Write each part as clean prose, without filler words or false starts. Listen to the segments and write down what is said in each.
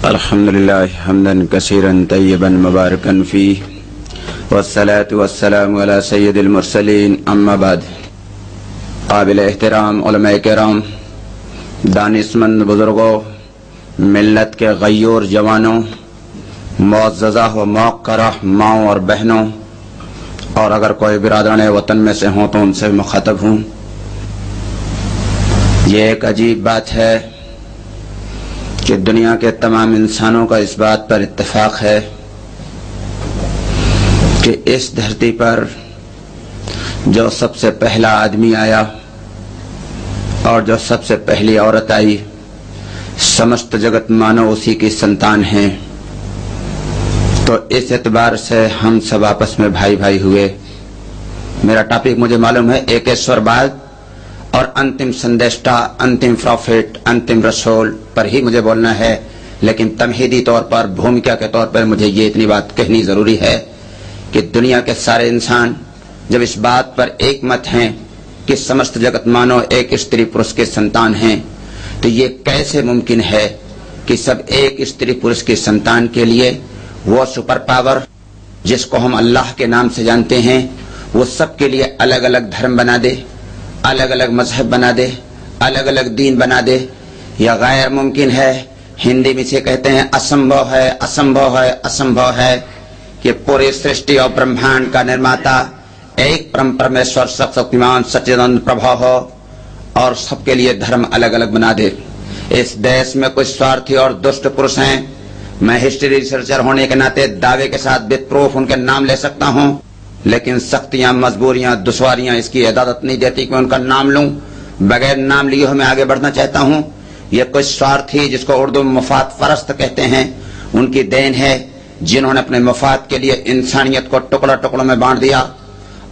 الحمد لله حمدا كثيرا طيبا مباركا فيه والصلاة والسلام على سید المرسلین اما بعد. قابل احترام علماء کرام، دانشمند بزرگوں، ملت کے غیور جوانوں، معززہ و موقرہ ماؤں اور بہنوں، اور اگر کوئی برادران وطن میں سے ہوں تو ان سے مخاطب ہوں. یہ ایک عجیب بات ہے کہ دنیا کے تمام انسانوں کا اس بات پر اتفاق ہے کہ اس دھرتی پر جو سب سے پہلا آدمی آیا اور جو سب سے پہلی عورت آئی، سمست جگت مانو اسی کی سنتان ہیں. تو اس اعتبار سے ہم سب آپس میں بھائی بھائی ہوئے. میرا ٹاپک مجھے معلوم ہے ایکیشورباد اور انتم سندیشٹا، انتم پروفیٹ، انتم رسول پر ہی مجھے بولنا ہے، لیکن تمہیدی طور پر، بھومکا کے طور پر مجھے یہ اتنی بات کہنی ضروری ہے کہ دنیا کے سارے انسان جب اس بات پر ایک مت ہیں کہ سمست جگت مانو ایک استری پرش کے سنتان ہیں، تو یہ کیسے ممکن ہے کہ سب ایک استری پرش کے سنتان کے لیے وہ سپر پاور جس کو ہم اللہ کے نام سے جانتے ہیں وہ سب کے لیے الگ الگ دھرم بنا دے، الگ الگ مذہب بنا دے، الگ الگ دین بنا دے؟ یا غیر ممکن ہے. ہندی میں سے کہتے ہیں اسمبھو ہے، اسمبھو ہے، اسمبھو ہے کہ پوری سرشٹی اور برہمانڈ کا نرماتا ایک پرم پرمیشور شکتیمان سچیدانند پربھو ہو اور سب کے لیے دھرم الگ الگ بنا دے. اس دیش میں کچھ سوارتھی اور دشٹ پرش ہیں. میں ہسٹری ریسرچر ہونے کے ناطے دعوے کے ساتھ وتھ پروف ان کے نام لے سکتا ہوں، لیکن سختیاں، مجبوریاں، دشواریاں اس کی اجازت نہیں دیتی کہ میں ان کا نام لوں. بغیر نام لیے میں آگے بڑھنا چاہتا ہوں. یہ کچھ سوارتھی جس کو اردو میں مفاد پرست کہتے ہیں، ان کی دین ہے جنہوں نے اپنے مفاد کے لیے انسانیت کو ٹکڑا ٹکڑوں میں بانٹ دیا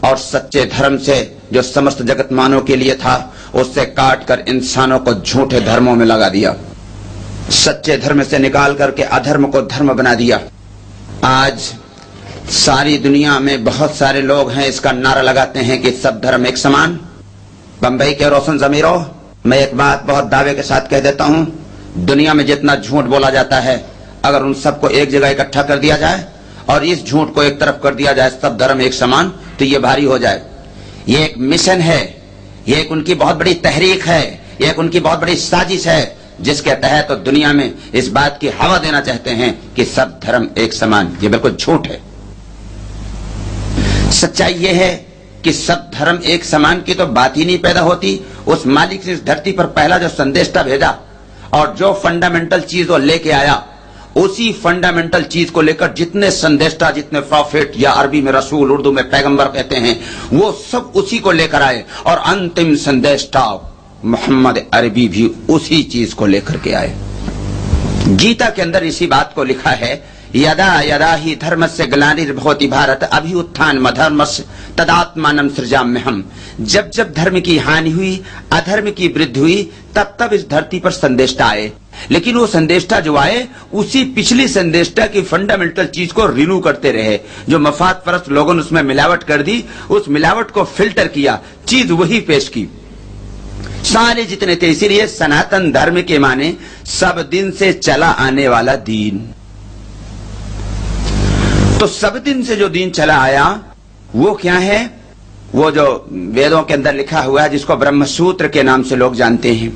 اور سچے دھرم سے جو سمست جگت مانو کے لیے تھا اس سے کاٹ کر انسانوں کو جھوٹے دھرموں میں لگا دیا، سچے دھرم سے نکال کر کے ادھرم کو دھرم بنا دیا. آج ساری دنیا میں بہت سارے لوگ ہیں اس کا نعرہ لگاتے ہیں کہ سب دھرم ایک سمان. بمبئی کے روشن ضمیروں، میں ایک بات بہت دعوے کے ساتھ کہہ دیتا ہوں، دنیا میں جتنا جھوٹ بولا جاتا ہے اگر ان سب کو ایک جگہ اکٹھا کر دیا جائے اور اس جھوٹ کو ایک طرف کر دیا جائے سب دھرم ایک سمان، تو یہ بھاری ہو جائے. یہ ایک مشن ہے، یہ ایک ان کی بہت بڑی تحریک ہے، یہ ایک ان کی بہت بڑی سازش ہے جس کے تحت دنیا میں اس بات کی ہوا دینا چاہتے ہیں کہ سب دھرم ایک سمان. یہ بالکل جھوٹ ہے. سچائی یہ ہے کہ سب دھرم ایک سمان کی تو بات ہی نہیں پیدا ہوتی. اس مالک سے اس دھرتی پر پہلا جو سندیشتا بھیجا اور جو فنڈامنٹل چیز وہ لے کے آیا، اسی فنڈامنٹل چیز کو لے کر جتنے سندیشتا، جتنے پروفیٹ یا عربی میں رسول، اردو میں پیغمبر کہتے ہیں، وہ سب اسی کو لے کر آئے. اور انتم سندیشتا محمد عربی بھی اسی چیز کو لے کر کے آئے. گیتا کے اندر اسی بات کو لکھا ہے، یدا یدا ہی دھرمس گلانیربھوتی بھارت ابھی اتھان مدھرمس تداتمانم سرجامہم. جب جب دھرم کی ہانی ہوئی، ادھرم کی وردھ ہوئی، تب تب اس دھرتی پر سندیشتا آئے. لیکن وہ سندیشتا جو آئے اسی پچھلی سندیشتا کی فنڈامنٹل چیز کو رینو کرتے رہے. جو مفاد پرست لوگوں نے اس میں ملاوٹ کر دی، اس ملاوٹ کو فلٹر کیا، چیز وہی پیش کی. سارے جتنے تھے، اسی لیے سناتن دھرم کے معنی سب دن سے چلا آنے والا دین. تو سب دن سے جو دین چلا آیا وہ کیا ہے؟ وہ جو ویدوں کے اندر لکھا ہوا ہے جس کو برہم سوتر کے نام سے لوگ جانتے ہیں.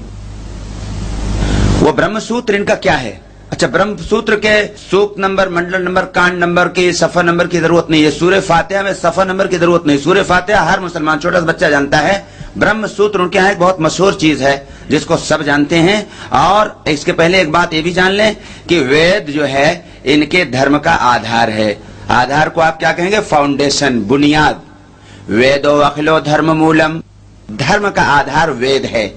وہ برہم سوتر ان کا کیا ہے؟ اچھا، برہم سوتر کے سوکت نمبر، منڈل نمبر، کانڈ نمبر کی، صفحہ نمبر کی ضرورت نہیں ہے. سورہ فاتحہ میں صفحہ نمبر کی ضرورت نہیں. سورہ فاتحہ ہر مسلمان چھوٹا سا بچہ جانتا ہے. برہم سوتر ان کے یہاں ایک بہت مشہور چیز ہے جس کو سب جانتے ہیں. اور اس کے پہلے ایک بات یہ بھی جان لیں کہ وید جو ہے ان کے دھرم کا آدھار ہے. آدھار کو آپ کیا کہیں گے؟ فاؤنڈیشن، بنیاد. ویدو اخلو دھرم مولم. دھرم کا آدھار وید ہے،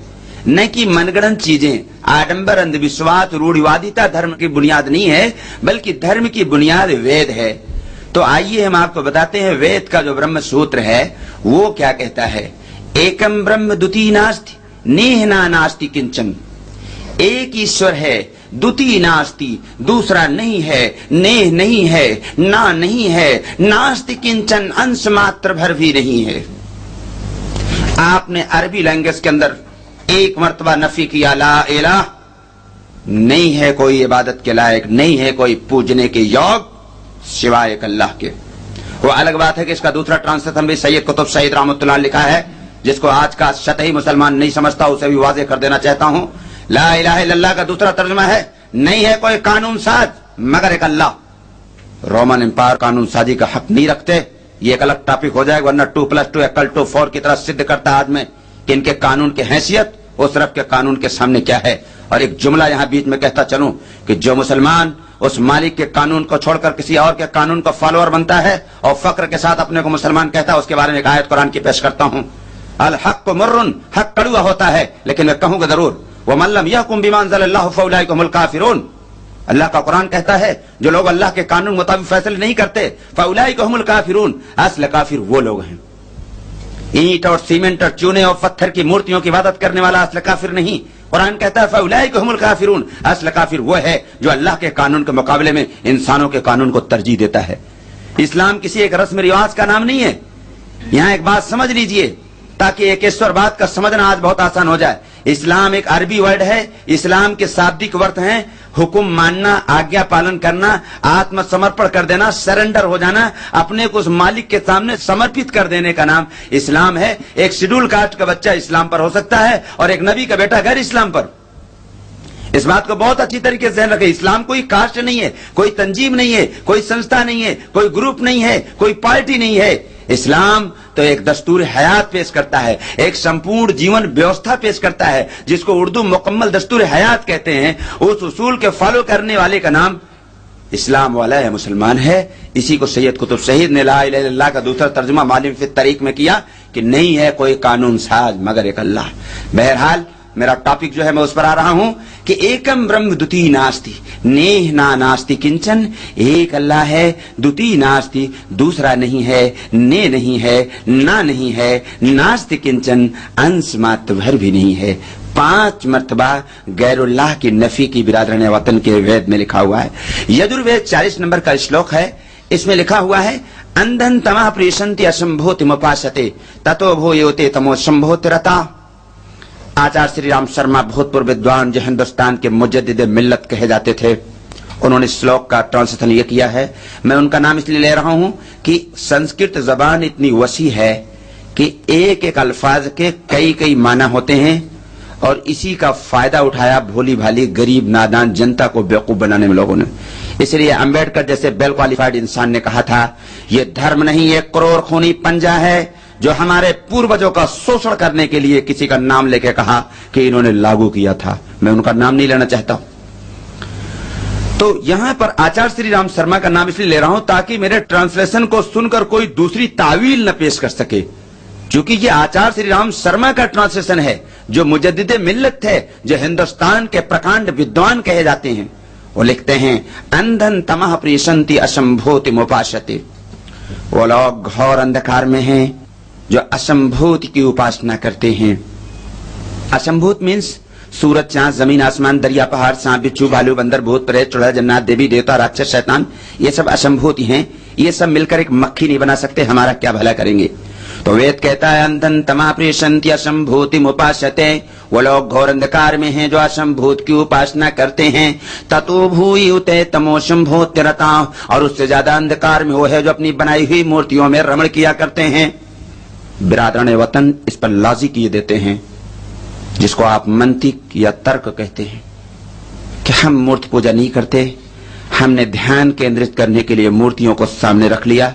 نہ کہ من گڑن چیزیں، آڈمبر، اندھ وشواس، روڑھوادیتا دھرم کی بنیاد نہیں ہے، بلکہ دھرم کی بنیاد وید ہے. تو آئیے ہم آپ کو بتاتے ہیں وید کا جو برہم سوتر ہے وہ کیا کہتا ہے. ایکم برہم دوتی ناستی نیہ ناستی کنچن. ایک ایشور ہے، دوتی ناستی، دوسرا نہیں ہے، نیہ نہیں ہے، نا نہیں ہے، ناستی کنچن، انش ماتر بھر بھی نہیں ہے. آپ نے عربی لینگویج کے اندر ایک مرتبہ نفی کیا لا الہ، نہیں ہے کوئی عبادت کے لائق, نہیں ہے کوئی پوجنے کے یوگ سوائے ایک اللہ کے. وہ الگ بات ہے کہ اس کا دوسرا ٹرانسلیشن بھی سید قطب شہید رحمۃ اللہ علیہ لکھا ہے, جس کو آج کا شطحی مسلمان نہیں سمجھتا اسے بھی واضح کر دینا چاہتا ہوں. لا الہ الا اللہ کا دوسرا ترجمہ ہے نہیں ہے کوئی قانون ساز مگر ایک اللہ. رومن امپائر قانون سازی کا حق نہیں رکھتے, یہ ایک الگ ٹاپک ہو جائے گا, ورنہ 2+2=4 کی طرح سدھ کرتا ہے آج میں کہ ان کے قانون کی حیثیت اس رب کے قانون کے سامنے کیا ہے. اور ایک جملہ یہاں بیچ میں کہتا چلوں کہ جو مسلمان اس مالک کے قانون کو چھوڑ کر کسی اور کے قانون کا فالوور بنتا ہے اور فخر کے ساتھ اپنے کو مسلمان کہتا ہے, اس کے بارے میں ایک آیت قرآن کی پیش کرتا ہوں. الحق مرن, حق کڑوا ہوتا ہے لیکن میں کہوں گا ضرور, وَمَن لَّمْ يَحْكُم بِمَا أَنزَلَ اللَّهُ فَأُولَٰئِكَ هُمُ الْكَافِرُونَ. اللہ کا قرآن کہتا ہے جو لوگ اللہ کے قانون مطابق فیصلے نہیں کرتے, فَأُولَٰئِكَ هُمُ الْكَافِرُونَ, اصل کافر وہ لوگ ہیں. اینٹ اور سیمنٹ اور چونے اور پتھر کی مورتیوں کی عبادت کرنے والا اصل کافر نہیں. قرآن کہتا ہے فَأُولَٰئِكَ هُمُ الْكَافِرُونَ, اصل کافر وہ ہے جو اللہ کے قانون کے مقابلے میں انسانوں کے قانون کو ترجیح دیتا ہے. اسلام کسی ایک رسم رواج کا نام نہیں ہے. یہاں ایک بات سمجھ لیجئے تاکہ ایک ایشور بات کا سمجھنا آج بہت آسان ہو جائے. اسلام ایک عربی ورڈ ہے. اسلام کے شابدک ارتھ ہیں حکم ماننا, آگیا پالن کرنا, آتم سمرپن کر دینا, سرنڈر ہو جانا, اپنے کو اس مالک کے سامنے سمرپت کر دینے کا نام اسلام ہے. ایک شیڈول کاسٹ کا بچہ اسلام پر ہو سکتا ہے اور ایک نبی کا بیٹا غیر اسلام پر. اس بات کو بہت اچھی طریقے سے ذہن رکھیں. اسلام کوئی کاسٹ نہیں ہے, کوئی تنظیم نہیں ہے, کوئی سنستھا نہیں ہے, کوئی گروپ نہیں ہے, کوئی پارٹی نہیں ہے. اسلام تو ایک دستور حیات پیش کرتا ہے, ایک سمپورن جیون ویوستھا پیش کرتا ہے جس کو اردو مکمل دستور حیات کہتے ہیں. اس اصول کے فالو کرنے والے کا نام اسلام والا ہے, مسلمان ہے. اسی کو سید قطب شہید نے لا الہ الا اللہ کا دوسرا ترجمہ معلم فی الطریق میں کیا کہ نہیں ہے کوئی قانون ساز مگر ایک اللہ. بہرحال میرا ٹاپک جو ہے میں اس پر آ رہا ہوں کہ ایکم برہم دتی ناستی نیہ نا ناستی کنچن. ایک اللہ ہے, دتی ناستی دوسرا نہیں ہے, نے نہیں ہے, نا نہیں ہے, ناستی کنچن انس ماتور بھی نہیں ہے. 5 مرتبہ غیر اللہ کی نفی کی برادران وطن کے وید میں لکھا ہوا ہے. یجروید 40 نمبر کا شلوک ہے. اس میں لکھا ہوا ہے اندھن تما پریشنتی اسمبھوتی مپاستے تتو بھویوتے تمو سمبھوتی رتا. آچار سری رام شرما بھوت پور ودوان جو ہندوستان کے مجدد ملت کہے جاتے تھے, انہوں نے شلوک کا ٹرانسلیشن یہ کیا ہے. میں ان کا نام اس لیے لے رہا ہوں کہ سنسکرت زبان اتنی وسیع ہے کہ ایک ایک الفاظ کے کئی معنی ہوتے ہیں, اور اسی کا فائدہ اٹھایا بھولی بھالی غریب نادان جنتا کو بیوقوف بنانے میں لوگوں نے. اس لیے امبیڈکر جیسے ویل کوالیفائڈ انسان نے کہا تھا یہ دھرم نہیں, یہ کرور خونی پنجہ ہے جو ہمارے پوروجوں کا شوشن کرنے کے لیے کسی کا نام لے کے کہا کہ انہوں نے لاگو کیا تھا. میں ان کا نام نہیں لینا چاہتا ہوں. تو یہاں پر آچار سری رام شرما کا نام اس لیے لے رہا ہوں تاکہ میرے ٹرانسلیشن کو سن کر کوئی دوسری تعویل نہ پیش کر سکے, چونکہ یہ آچار سری رام شرما کا ٹرانسلیشن ہے جو مجدد ملت ہے, جو ہندوستان کے پرکانڈ ودوان کہے جاتے ہیں. وہ لکھتے ہیں اندھن تمہ پریشنتی اسمبھوتی مپاشتے. وہ لوگ گھور اندھکار میں ہیں جو اسمبھوت کی اپاسنا کرتے ہیں. اسمبھوت مینس سورج, چاند, زمین, آسمان, دریا, پہاڑ, سانپ, بچھو, بھالو, بندر, بھوت, پریت, چڑیل, جنات, دیوی دیوتا, راکشس, شیطان, یہ سب اسمبھوت ہیں. یہ سب مل کر ایک مکھی نہیں بنا سکتے, ہمارا کیا بھلا کریں گے. تو وید کہتا ہے اندھن تما پریشنتی اسمبھوتی مپاشتے. وہ لوگ گھور اندھکار میں ہیں جو اسمبھوت کی اپاسنا کرتے ہیں. تتو بھویوتے تمو سمبھوتی رتا. اور اس سے زیادہ اندھکار میں وہ ہے جو اپنی بنائی ہوئی مورتیوں میں رمن کیا کرتے ہیں. برادران وطن اس پر لاجک یہ دیتے ہیں جس کو آپ منطق یا ترک کہتے ہیں کہ ہم مورتی پوجا نہیں کرتے, ہم نے دھیان کیندرت کرنے کے لیے مورتیوں کو سامنے رکھ لیا.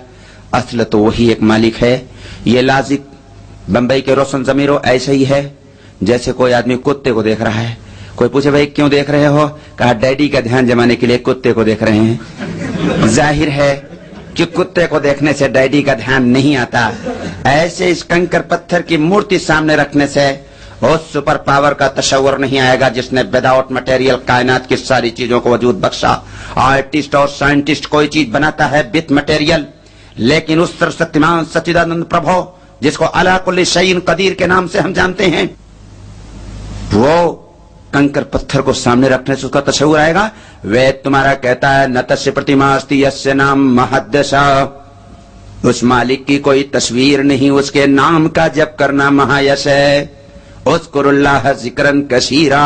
اصل تو وہی ایک مالک ہے. یہ لاجک بمبئی کے روشن ضمیروں ایسے ہی ہے جیسے کوئی آدمی کتے کو دیکھ رہا ہے. کوئی پوچھے بھائی کیوں دیکھ رہے ہو, کہا ڈیڈی کا دھیان جمانے کے لیے کتے کو دیکھ رہے ہیں. ظاہر ہے کہ کتے کو دیکھنے سے ڈیڈی کا دھیان نہیں آتا. ایسے اس کنکر پتھر کی مورتی سامنے رکھنے سے اس سپر پاور کا تصور نہیں آئے گا جس نے وداؤٹ مٹیریل کائنات کی ساری چیزوں کو وجود بخشا. آرٹسٹ اور سائنٹسٹ کوئی چیز بناتا ہے وتھ مٹیریل, لیکن اس سرشکتیمان سچیدانند پربھو جس کو علی کل شیء قدیر کے نام سے ہم جانتے ہیں, وہ کنکر پتھر کو سامنے رکھنے سے اس کا تصور آئے گا. وید تمہارا کہتا ہے نتسیہ پرتیما استی یسیہ نام محدثا. اس مالک کی کوئی تصویر نہیں, اس کے نام کا جپ کرنا مہایش ہے. اذکر اللہ ذکرن کثیرا.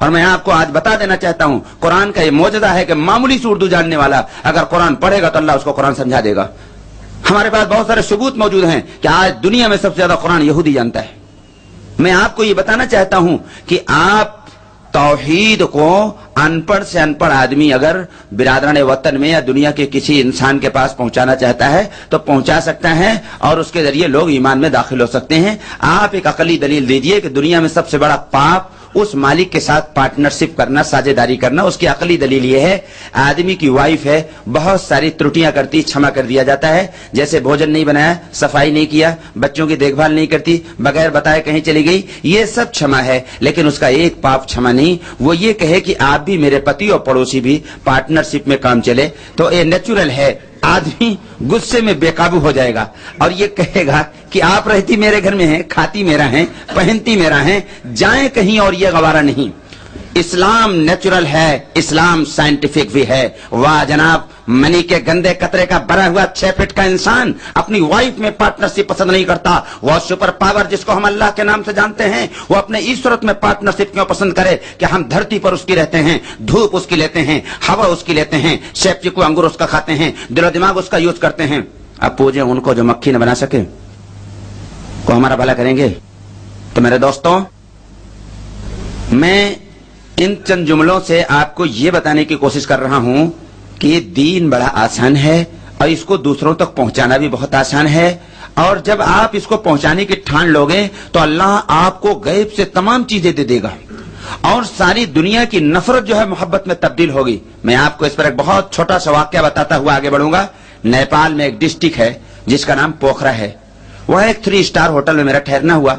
اور میں آپ کو آج بتا دینا چاہتا ہوں قرآن کا یہ معجزہ ہے کہ معمولی سی اردو جاننے والا اگر قرآن پڑھے گا تو اللہ اس کو قرآن سمجھا دے گا. ہمارے پاس بہت سارے ثبوت موجود ہیں کہ آج دنیا میں سب سے زیادہ قرآن یہودی جانتا ہے. میں آپ کو یہ بتانا چاہتا ہوں کہ آپ توحید کو ان پڑھ سے ان پڑھ آدمی اگر برادران وطن میں یا دنیا کے کسی انسان کے پاس پہنچانا چاہتا ہے تو پہنچا سکتا ہے اور اس کے ذریعے لوگ ایمان میں داخل ہو سکتے ہیں. آپ ایک عقلی دلیل دیجئے کہ دنیا میں سب سے بڑا پاپ اس مالک کے ساتھ پارٹنرشپ کرنا، ساجھیداری کرنا. اس کی عقلی دلیل یہ ہے آدمی کی وائف ہے، بہت ساری ترٹیاں کرتی، چھما کر دیا جاتا ہے. جیسے بھوجن نہیں بنایا، صفائی نہیں کیا، بچوں کی دیکھ بھال نہیں کرتی، بغیر بتائے کہیں چلی گئی، یہ سب چھما ہے. لیکن اس کا ایک پاپ چھما نہیں، وہ یہ کہے کہ آپ بھی میرے پتی اور پڑوسی بھی پارٹنرشپ میں کام چلے. تو یہ نیچرل ہے. آدمی غصے میں بے قابو ہو جائے گا اور یہ کہے گا کہ آپ رہتی میرے گھر میں ہیں، کھاتی میرا ہیں، پہنتی میرا ہیں، جائیں کہیں اور یہ گوارا نہیں. اسلام نیچرل ہے، اسلام سائنٹیفک بھی ہے. واہ جناب، منی کے گندے قطرے کا بھرا ہوا 6 فٹ کا انسان اپنی وائف میں پارٹنرشپ پسند نہیں کرتا. وہ سپر پاور جس کو ہم اللہ کے نام سے جانتے ہیں، وہ اپنے اس صورت میں پارٹنرشپ کیوں پسند کرے کہ ہم دھرتی پر اس کی رہتے ہیں، دھوپ اس کی لیتے ہیں، ہوا اس کی لیتے ہیں، سیب چیکو انگور اس کا کھاتے ہیں، دل و دماغ اس کا یوز کرتے ہیں. اب پوجیں ان کو جو مکھی نہ بنا سکے، کو ہمارا بھلا کریں گے. تو میرے دوستوں، میں ان چند جملوں سے آپ کو یہ بتانے کی کوشش کر رہا ہوں کہ یہ دین بڑا آسان ہے اور اس کو دوسروں تک پہنچانا بھی بہت آسان ہے. اور جب آپ اس کو پہنچانے کی ٹھان لوگے تو اللہ آپ کو غیب سے تمام چیزیں دے دے گا اور ساری دنیا کی نفرت جو ہے محبت میں تبدیل ہوگی. میں آپ کو اس پر ایک بہت چھوٹا سا واقعہ بتاتا ہوا آگے بڑھوں گا. نیپال میں ایک ڈسٹرکٹ ہے جس کا نام پوکھرا ہے. وہ ایک 3 اسٹار ہوٹل میں میرا ٹھہرنا ہوا.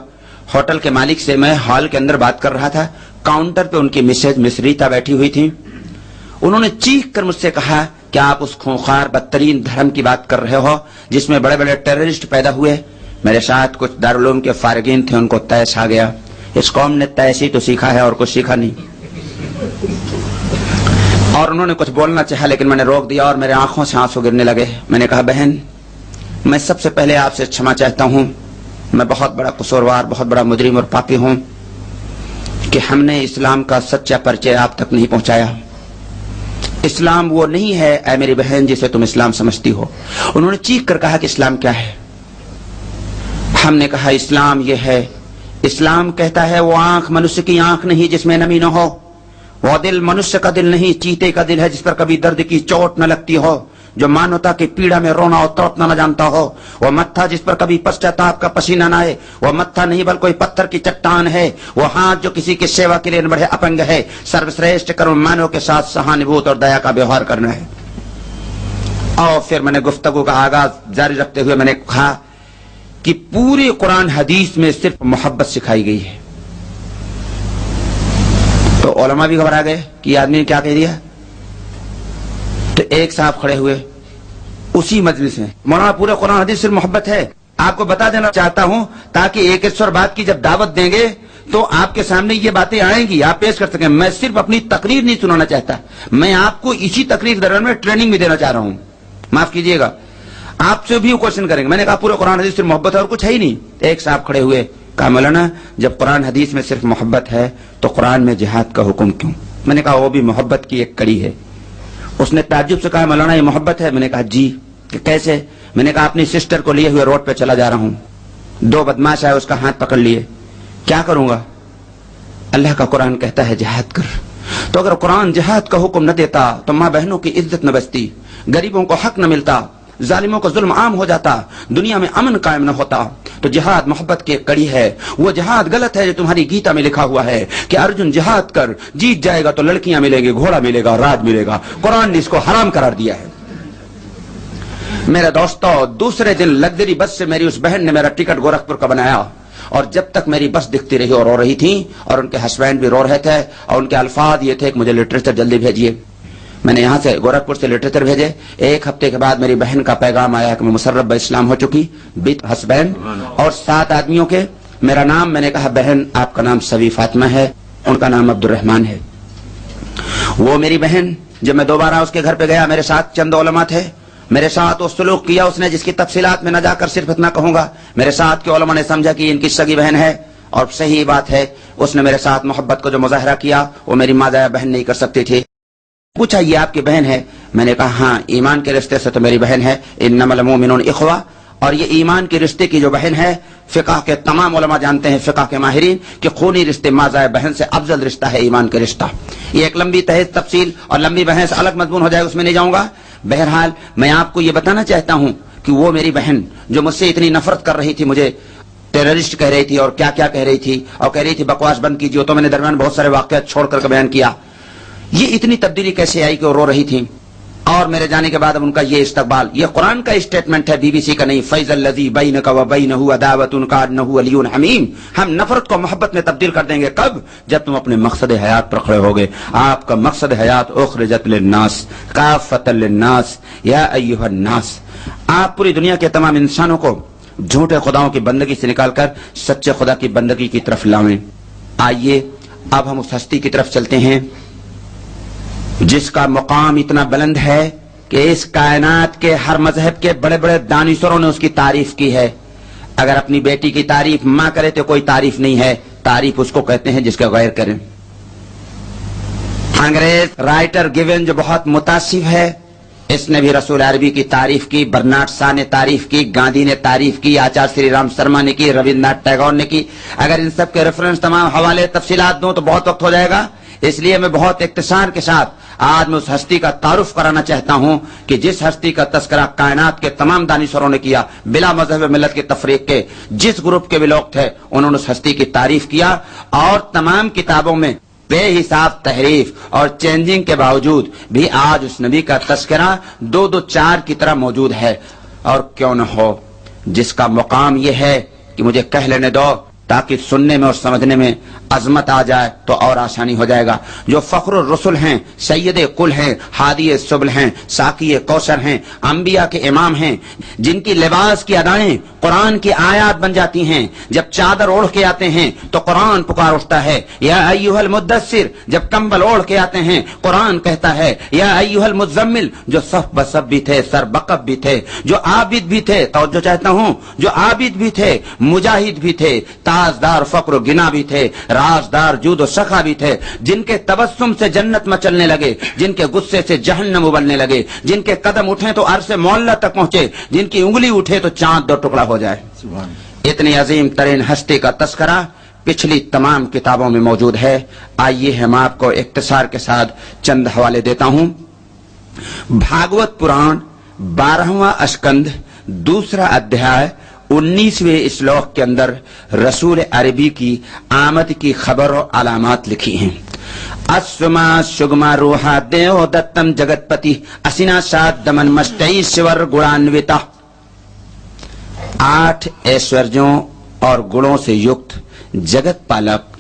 ہوٹل کے مالک سے میں ہال کے اندر بات کر رہا تھا. کاؤنٹر پہ ان کی مسز مس ریتا بیٹھی ہوئی تھی. انہوں نے چیخ کر مجھ سے کہا کہ آپ اس خونخوار بدترین دھرم کی بات کر رہے ہو جس میں بڑے بڑے ٹیررسٹ پیدا ہوئے. میرے ساتھ کچھ دارالعلوم کے فارغین تھے، ان کو تیس آ گیا. اس قوم نے تیسی تو سیکھا ہے اور کچھ سیکھا نہیں. اور انہوں نے کچھ بولنا چاہا لیکن میں نے روک دیا اور میرے آنکھوں سے آنسو گرنے لگے. میں نے کہا بہن، میں سب سے پہلے آپ سے چھما چاہتا ہوں. میں بہت بڑا قصوروار، بہت بڑا مجرم اور پاپی ہوں کہ ہم نے اسلام کا سچا پرچے آپ تک نہیں پہنچایا. اسلام وہ نہیں ہے اے میری بہن جسے تم اسلام سمجھتی ہو. انہوں نے چیخ کر کہا کہ اسلام کیا ہے؟ ہم نے کہا اسلام یہ ہے، اسلام کہتا ہے وہ آنکھ منشیہ کی آنکھ نہیں جس میں نمی نہ ہو، وہ دل منشیہ کا دل نہیں چیتے کا دل ہے جس پر کبھی درد کی چوٹ نہ لگتی ہو، جو مانوتا کی پیڑا میں رونا اور تڑپنا نہ جانتا ہو، وہ متھا جس پر کبھی پشچاتاپ کا پسینہ نہ آئے، وہ متھا نہیں بلکہ کوئی پتھر کی چٹان ہے، وہ ہاتھ جو کسی کی سیوا کے لیے نہ بڑھے اپنگ ہے، سروشریشٹھ کرم مانو کے ساتھ سہانبھوت اور دیا کا ویوہار کرنا ہے. اور پھر میں نے گفتگو کا آغاز جاری رکھتے ہوئے میں نے کہا کہ پورے قرآن حدیث میں صرف محبت سکھائی گئی ہے. تو علماء بھی گھبرا گئے کہ یہ آدمی نے کیا کہہ دیا. تو ایک صاحب کھڑے ہوئے اسی مجلس میں، مولانا پورے قرآن حدیث صرف محبت ہے. آپ کو بتا دینا چاہتا ہوں تاکہ ایک ایشور بات کی جب دعوت دیں گے تو آپ کے سامنے یہ باتیں آئیں گی، آپ پیش کر سکیں. میں صرف اپنی تقریر نہیں سنانا چاہتا، میں آپ کو اسی تقریر دوران میں ٹریننگ بھی دینا چاہ رہا ہوں. معاف کیجئے گا، آپ سے بھی کوشچن کریں گے. میں نے کہا پورے قرآن حدیث صرف محبت ہے اور کچھ ہے ہی نہیں. ایک صاحب کھڑے ہوئے، کہا مولانا جب قرآن حدیث میں صرف محبت ہے تو قرآن میں جہاد کا حکم کیوں؟ میں نے کہا وہ بھی محبت کی ایک کڑی ہے. اس نے تعجب سے کہا مولانا یہ محبت ہے؟ میں نے کہا جی. کہ کیسے؟ میں نے کہا اپنی سسٹر کو لیے ہوئے روڈ پہ چلا جا رہا ہوں، 2 بدماش آئے، اس کا ہاتھ پکڑ لیے، کیا کروں گا؟ اللہ کا قرآن کہتا ہے جہاد کر. تو اگر قرآن جہاد کا حکم نہ دیتا تو ماں بہنوں کی عزت نہ بچتی، غریبوں کو حق نہ ملتا، ظالموں کو ظلم عام ہو جاتا، دنیا میں امن قائم نہ ہوتا. تو جہاد محبت کی ایک کڑی ہے. وہ جہاد غلط ہے جو تمہاری گیتا میں لکھا ہوا ہے کہ ارجن جہاد کر، جیت جائے گا تو لڑکیاں ملے گی، گھوڑا ملے گا، راج ملے گا. قرآن نے اس کو حرام قرار دیا ہے. میرے دوستو، دوسرے دن لگژری بس سے میری اس بہن نے میرا ٹکٹ گورکھپور کا بنایا اور جب تک میری بس دکھتی رہی اور رو رہی تھی اور ان کے ہسبینڈ بھی رو رہے تھے اور ان کے الفاظ یہ تھے کہ مجھے لٹریچر جلدی بھیجیے. میں نے یہاں سے گورکھپور سے لٹریچر بھیجے. 1 ہفتے کے بعد میری بہن کا پیغام آیا کہ میں مسرب اسلام ہو چکی وتھ ہسبینڈ اور 7 آدمیوں کے. میرا نام، میں نے کہا بہن آپ کا نام سوی فاطمہ ہے، ان کا نام عبد الرحمان ہے. وہ میری بہن، جب میں دوبارہ اس کے گھر پہ گیا میرے ساتھ چند علماء تھے. میرے ساتھ وہ سلوک کیا اس نے جس کی تفصیلات میں نہ جا کر صرف اتنا کہوں گا. میرے ساتھ کے علماء نے سمجھا کہ ان کی سگی بہن ہے اور صحیح بات ہے اس نے میرے ساتھ محبت کو جو مظاہرہ کیا وہ میری ماں بہن نہیں کر سکتی تھی. پوچھا یہ آپ کی بہن ہے؟ میں نے کہا ہاں ایمان کے رشتے سے تو میری بہن ہے. انما المؤمنون اخوہ. اور یہ ایمان کے رشتے کی جو بہن ہے فقہ کے تمام علماء جانتے ہیں، فقہ کے ماہرین، کہ خونی رشتے ماذا بہن سے افضل رشتہ ہے ایمان کے رشتہ. یہ ایک لمبی تحت تفصیل اور لمبی بحث الگ مضمون ہو جائے، اس میں نہیں جاؤں گا. بہرحال میں آپ کو یہ بتانا چاہتا ہوں کہ وہ میری بہن جو مجھ سے اتنی نفرت کر رہی تھی، مجھے ٹیررسٹ کہہ رہی تھی اور کیا کیا کہہ رہی تھی، اور کہہ رہی تھی بکواس بند کیجیے، تو میں نے درمیان بہت سارے واقعات چھوڑ کر بیان کیا. یہ اتنی تبدیلی کیسے آئی کہ وہ رو رہی تھی؟ اور میرے جانے کے بعد اب ان کا یہ استقبال، یہ قرآن کا اسٹیٹمنٹ ہے، بی بی سی کا نہیں. فیض الذی بینک و بینہ عداوۃ کانہ ولی حمیم. ہم نفرت کو محبت میں تبدیل کر دیں گے. کب؟ جب تم اپنے مقصد حیات پر کھڑے ہوگے. آپ کا مقصد حیات اخرجت للناس کافۃ للناس یا ایھا الناس. آپ پوری دنیا کے تمام انسانوں کو جھوٹے خداؤں کی بندگی سے نکال کر سچے خدا کی بندگی کی طرف لاؤیں. آئیے اب ہم اس ہستی کی طرف چلتے ہیں جس کا مقام اتنا بلند ہے کہ اس کائنات کے ہر مذہب کے بڑے بڑے دانشوروں نے اس کی تعریف کی ہے. اگر اپنی بیٹی کی تعریف ماں کرے تو کوئی تعریف نہیں ہے، تعریف اس کو کہتے ہیں جس کا غیر کریں. انگریز رائٹر گیون جو بہت متاثر ہے، اس نے بھی رسول عربی کی تعریف کی، برنارڈ شاہ نے تعریف کی، گاندھی نے تعریف کی، آچار سری رام شرما نے کی، رویندر ناتھ ٹیگور نے کی. اگر ان سب کے ریفرنس تمام حوالے تفصیلات دوں تو بہت وقت ہو جائے گا، اس لیے میں بہت اختصار کے ساتھ آج میں اس ہستی کا تعارف کرانا چاہتا ہوں کہ جس ہستی کا تذکرہ کائنات کے تمام دانشوروں نے کیا، بلا مذہب ملت کے تفریق کے جس گروپ کے بھی لوگ تھے انہوں نے اس ہستی کی تعریف کیا. اور تمام کتابوں میں بے حساب تحریف اور چینجنگ کے باوجود بھی آج اس نبی کا تذکرہ 2-2-4 کی طرح موجود ہے. اور کیوں نہ ہو، جس کا مقام یہ ہے کہ مجھے کہہ لینے دو تاکہ سننے میں اور سمجھنے میں عظمت آ جائے تو اور آسانی ہو جائے گا. جو فخر الرسل ہیں، سید کل ہیں، ہادی سبل ہیں، ساقی کوثر ہیں، انبیاء کے امام ہیں، جن کی لباس کی ادائیں قرآن کی آیات بن جاتی ہیں. جب چادر اوڑھ کے آتے ہیں تو قرآن پکار اٹھتا ہے یا ایھا المدثر. جب کمبل اوڑھ کے آتے ہیں قرآن کہتا ہے یا ایھا المزمل. جو صف بصف بھی تھے، سر بقب بھی تھے، جو عابد بھی تھے، توجہ چاہتا ہوں، جو عابد بھی تھے، مجاہد بھی تھے، تاجدار فقر و گنا بھی تھے، رازدار جود و سخا بھی تھے، جن کے تبسم سے جنت مچلنے لگے، جن کے غصے سے جہنم ابلنے لگے، جن کے قدم اٹھیں تو عرش معلیٰ تک پہنچے، جن کی انگلی اٹھے تو چاند 2 ٹکڑا ہو جائے. اتنی عظیم ترین ہستی کا تذکرہ پچھلی تمام کتابوں میں موجود ہے. آئیے ہم آپ کو اختصار کے ساتھ چند حوالے دیتا ہوں. بھاگوت پران 12واں اسکند 2واں ادھیائے 19ویں شلوک کے اندر رسول عربی کی آمد کی خبر و علامات لکھی ہیں. اسما شگما روحا دیو دتم جگت پتی اسنا سات دمن مستئی سور گڑانوتا. 8 ایشوریوں اور گڑوں سے یکت جگت پالک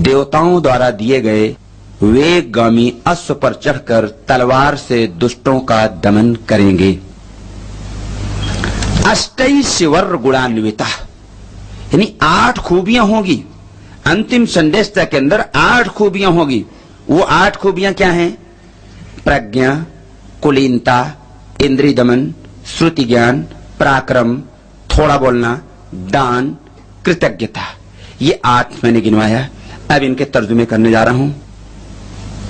دیوتاؤں دوارا دیے گئے ویگ گامی اسو پر چڑھ کر تلوار سے دشٹوں کا دمن کریں گے. اشٹئی شور گڑانوتا یعنی 8 خوبیاں ہوں گی. انتم سندیشتا کے اندر 8 خوبیاں ہوں گی. وہ 8 خوبیاں کیا ہیں؟ پرگیا، کلینتا، اندری دمن، شروتی گیان، پراکرم، تھوڑا بولنا، دان، کرتجتا. یہ 8 میں نے گنوایا. اب ان کے ترجمے کرنے جا رہا ہوں.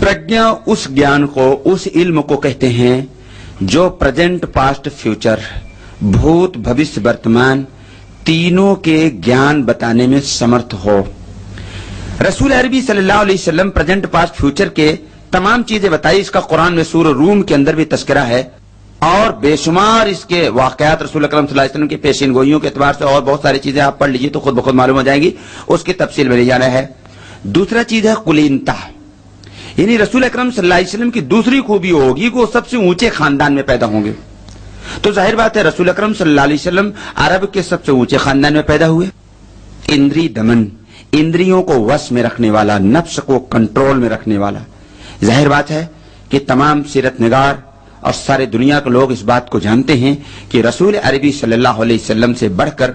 پرگیا اس گیان کو، اس علم کو کہتے ہیں جو پریزنٹ پاسٹ فیوچر، بھوت بھوشیہ ورتمان تینوں کے گیان بتانے میں سمرتھ ہو. رسول عربی صلی اللہ علیہ وسلم پریزنٹ پاسٹ فیوچر کے تمام چیزیں بتائی. اس کا قرآن میں سورہ روم کے اندر بھی تذکرہ ہے اور بے شمار اس کے واقعات رسول اکرم صلی اللہ علیہ وسلم کی پیشین گوئیوں کے اعتبار سے اور بہت ساری چیزیں آپ پڑھ لیجیے تو خود بخود معلوم ہو جائیں گی. اس کی تفصیل میں نہیں جانا ہے. دوسرا چیز ہے کلینتا، یعنی رسول اکرم صلی اللہ علیہ وسلم کی دوسری خوبی ہوگی کہ وہ سب سے اونچے خاندان میں پیدا ہوں گے. تو ظاہر بات ہے رسول اکرم صلی اللہ علیہ وسلم عرب کے سب سے اونچے خاندان میں پیدا ہوئے. اندری دمن، اندریوں کو وس میں رکھنے والا، نفس کو کنٹرول میں رکھنے والا. ظاہر بات ہے کہ تمام سیرت نگار اور سارے دنیا کے لوگ اس بات کو جانتے ہیں کہ رسول عربی صلی اللہ علیہ وسلم سے بڑھ کر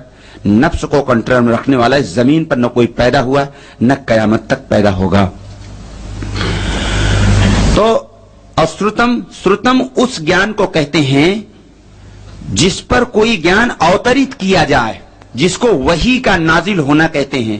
نفس کو کنٹرول میں رکھنے والا اس زمین پر نہ کوئی پیدا ہوا نہ قیامت تک پیدا ہوگا. تو اور سرتم اس گیان کو کہتے ہیں جس پر کوئی گیان اوترت کیا جائے، جس کو وحی کا نازل ہونا کہتے ہیں.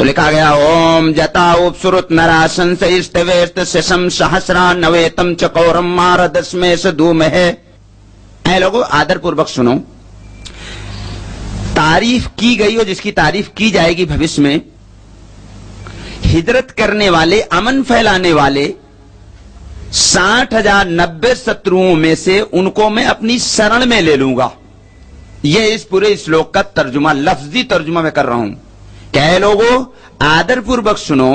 تو لکھا گیا اوم جتا اپسرت نراسن سے استویست سسم سہسرا نویتم چکورم ماردسمے سدوم ہے. اے لوگو آدر پوربک سنو، تعریف کی گئی اور جس کی تعریف کی جائے گی بھوشیہ میں، ہجرت کرنے والے، امن پھیلانے والے 60,000 90 شتروؤں میں سے ان کو میں اپنی شرن میں لے لوں گا. یہ اس پورے شلوک کا ترجمہ، لفظی ترجمہ میں کر رہا ہوں. کہ لوگوں آدر پوربک سنو،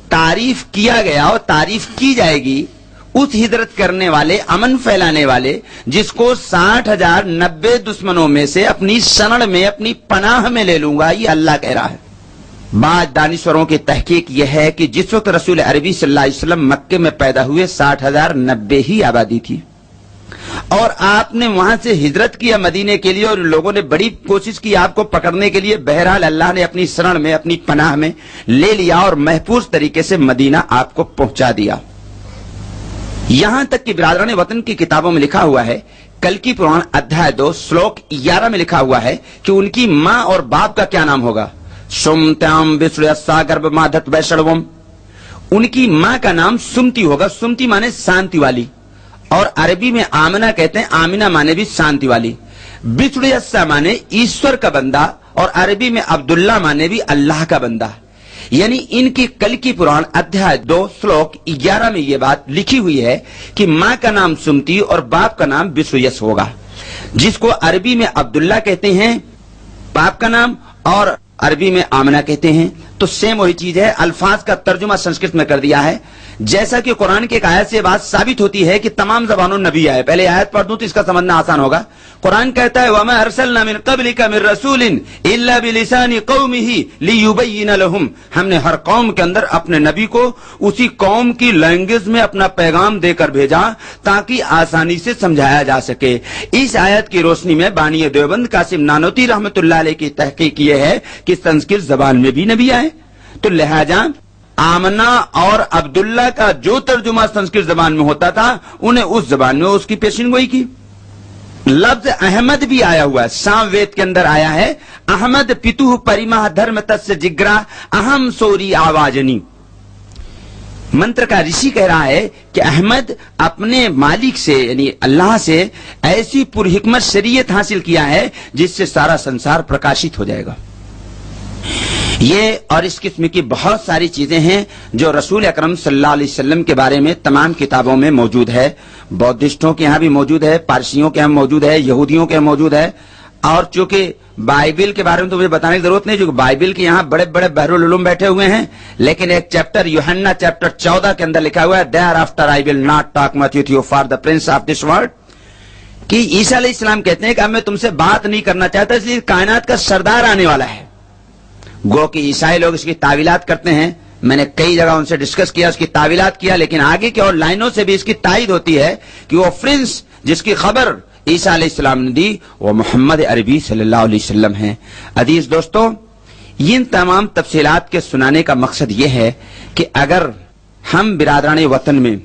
تعریف کیا گیا اور تعریف کی جائے گی اس ہجرت کرنے والے، امن پھیلانے والے، جس کو 60,000 90 دشمنوں میں سے اپنی شرن میں، اپنی پناہ میں لے لوں گا. یہ اللہ کہہ رہا ہے. بعض دانشوروں کی تحقیق یہ ہے کہ جس وقت رسول عربی صلی اللہ علیہ وسلم مکے میں پیدا ہوئے 60,000 90 ہی آبادی تھی، اور آپ نے وہاں سے ہجرت کیا مدینے کے لیے، اور لوگوں نے بڑی کوشش کی آپ کو پکڑنے کے لیے. بہرحال اللہ نے اپنی شرن میں، اپنی پناہ میں لے لیا اور محفوظ طریقے سے مدینہ آپ کو پہنچا دیا. یہاں تک کہ برادران وطن کی کتابوں میں لکھا ہوا ہے، کلکی پران ادھیائے 2 شلوک 11 میں لکھا ہوا ہے کہ ان کی ماں اور باپ کا کیا نام ہوگا. سمتیام وسرسا گربھ مادھت ویشڑوم. ان کی ماں کا نام سمتی ہوگا. سمتی مانے شانتی والی، اور عربی میں آمنہ کہتے ہیں. آمنہ مانے بھی شانتی والی. وسرسا مانے ایشور کا بندہ، اور عربی میں عبداللہ مانے بھی اللہ کا بندہ. یعنی ان کی کلکی پران ادھیائے 2 شلوک 11 میں یہ بات لکھی ہوئی ہے کہ ماں کا نام سمتی اور باپ کا نام وسویس ہوگا، جس کو عربی میں عبداللہ کہتے ہیں باپ کا نام، اور عربی میں آمنہ کہتے ہیں. تو سیم وہی چیز ہے. الفاظ کا ترجمہ سنسکرت میں کر دیا ہے. جیسا کہ قرآن کی ایک آیت سے بات ثابت ہوتی ہے کہ تمام زبانوں نبی آئے. پہلے آیت پڑھ دوں تو اس کا سمجھنا آسان ہوگا. قرآن کہتا ہے وَمَا أَرْسَلْنَا مِن قَبْلِكَ مِن رَسُولٍ إِلَّا بِلِسَانِ قَوْمِهِ لِيُبَيِّنَ لَهُمْ. ہم نے ہر قوم کے اندر اپنے نبی کو اسی قوم کی لینگویج میں اپنا پیغام دے کر بھیجا تاکہ آسانی سے سمجھایا جا سکے. اس آیت کی روشنی میں بانی دیوبند قاسم نانوتی رحمت اللہ علیہ کی تحقیق یہ ہے کہ سنسکرت زبان میں بھی نبی آئے. تو لہذا آمنہ اور عبداللہ کا جو ترجمہ سنسکرت زبان میں ہوتا تھا انہیں اس زبان میں اس کی پیشین گوئی کی. لفظ احمد بھی آیا ہوا ہے. سام وید کے اندر آیا ہے احمد پتو پریما دھرم تس جگرا اہم سوری آوازنی. منتر کا رشی کہہ رہا ہے کہ احمد اپنے مالک سے یعنی اللہ سے ایسی پرحکمت شریعت حاصل کیا ہے جس سے سارا سنسار پرکاشت ہو جائے گا. یہ اور اس قسم کی بہت ساری چیزیں ہیں جو رسول اکرم صلی اللہ علیہ وسلم کے بارے میں تمام کتابوں میں موجود ہے. بودھسٹوں کے یہاں بھی موجود ہے، پارسیوں کے یہاں موجود ہے، یہودیوں کے یہاں موجود ہے. اور چونکہ بائبل کے بارے میں تو مجھے بتانے کی ضرورت نہیں، جو بائبل کے یہاں بڑے بڑے بحرالعلوم بیٹھے ہوئے ہیں، لیکن ایک چیپٹر یوحنا چیپٹر 14 کے اندر لکھا ہوا ہے دیر after I will not talk much with you for the prince of this world. کہ عیسیٰ علیہ السلام کہتے ہیں کہ اب میں تم سے بات نہیں کرنا چاہتا، اس لیے کائنات کا سردار آنے والا ہے. گو کہ عیسائی لوگ اس کی تعویلات کرتے ہیں. میں نے کئی جگہ ان سے ڈسکس کیا، اس کی تعویلات کیا، لیکن آگے کی اور لائنوں سے بھی اس کی تائید ہوتی ہے کہ وہ پرنس جس کی خبر عیسیٰ علیہ السلام نے دی وہ محمد عربی صلی اللہ علیہ وسلم ہیں. عزیز دوستو، ان تمام تفصیلات کے سنانے کا مقصد یہ ہے کہ اگر ہم برادران وطن میں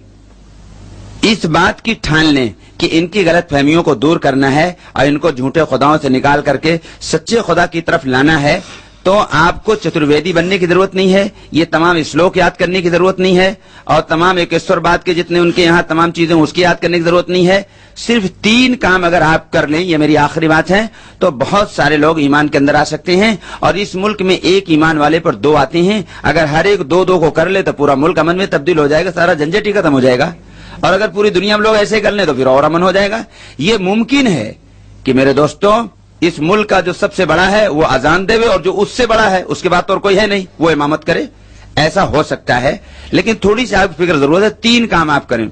اس بات کی ٹھان لیں کہ ان کی غلط فہمیوں کو دور کرنا ہے اور ان کو جھوٹے خداؤں سے نکال کر کے سچے خدا کی طرف لانا ہے، تو آپ کو چترویدی بننے کی ضرورت نہیں ہے، یہ تمام شلوک یاد کرنے کی ضرورت نہیں ہے، اور تمام ایکیشور باد کے جتنے ان کے یہاں تمام چیزیں اس کی یاد کرنے کی ضرورت نہیں ہے. صرف 3 کام اگر آپ کر لیں، یہ میری آخری بات ہے، تو بہت سارے لوگ ایمان کے اندر آ سکتے ہیں. اور اس ملک میں ایک ایمان والے پر 2 آتے ہیں. اگر ہر ایک 2 کو کر لے تو پورا ملک امن میں تبدیل ہو جائے گا، سارا جھنجٹ ہی ختم ہو جائے گا. اور اگر پوری دنیا میں لوگ ایسے کر لیں تو پھر اور امن ہو جائے گا. یہ ممکن ہے کہ میرے دوستوں اس ملک کا جو سب سے بڑا ہے وہ اذان دے، اور جو اس سے بڑا ہے اس کے بعد تو اور کوئی ہے نہیں وہ امامت کرے. ایسا ہو سکتا ہے، لیکن تھوڑی سی آپ فکر ضرورت ہے. 3 کام آپ کریں.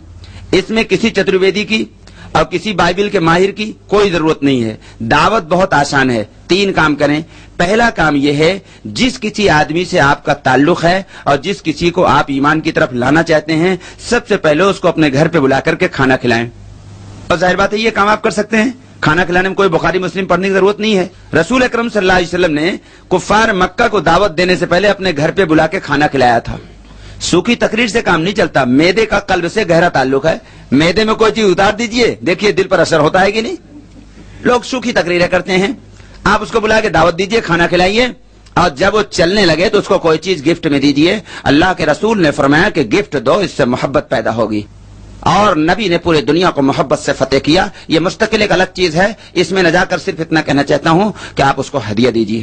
اس میں کسی چترویدی کی اور کسی بائبل کے ماہر کی کوئی ضرورت نہیں ہے. دعوت بہت آسان ہے. 3 کام کریں. پہلا کام یہ ہے، جس کسی آدمی سے آپ کا تعلق ہے اور جس کسی کو آپ ایمان کی طرف لانا چاہتے ہیں، سب سے پہلے اس کو اپنے گھر پہ بلا کر کے کھانا کھلائیں. اور ظاہر بات ہے یہ کام آپ کر سکتے ہیں. کھانا کھلانے میں کوئی بخاری مسلم پڑھنے کی ضرورت نہیں ہے. رسول اکرم صلی اللہ علیہ وسلم نے کفار مکہ کو دعوت دینے سے پہلے اپنے گھر پہ بلا کے کھانا کھلایا تھا. سوکھی تقریر سے کام نہیں چلتا. میدے کا قلب سے گہرا تعلق ہے. میدے میں کوئی چیز اتار دیجئے، دیکھیے دل پر اثر ہوتا ہے کہ نہیں. لوگ سوکھی تقریریں کرتے ہیں. آپ اس کو بلا کے دعوت دیجئے، کھانا کھلائیے، اور جب وہ چلنے لگے تو اس کو کوئی چیز گفٹ میں دیجیے. اللہ کے رسول نے فرمایا کہ گفٹ دو, اس سے محبت پیدا ہوگی. اور نبی نے پورے دنیا کو محبت سے فتح کیا. یہ مستقل ایک الگ چیز ہے. اس میں نہ جا کر صرف اتنا کہنا چاہتا ہوں کہ آپ اس کو ہدیہ دیجیے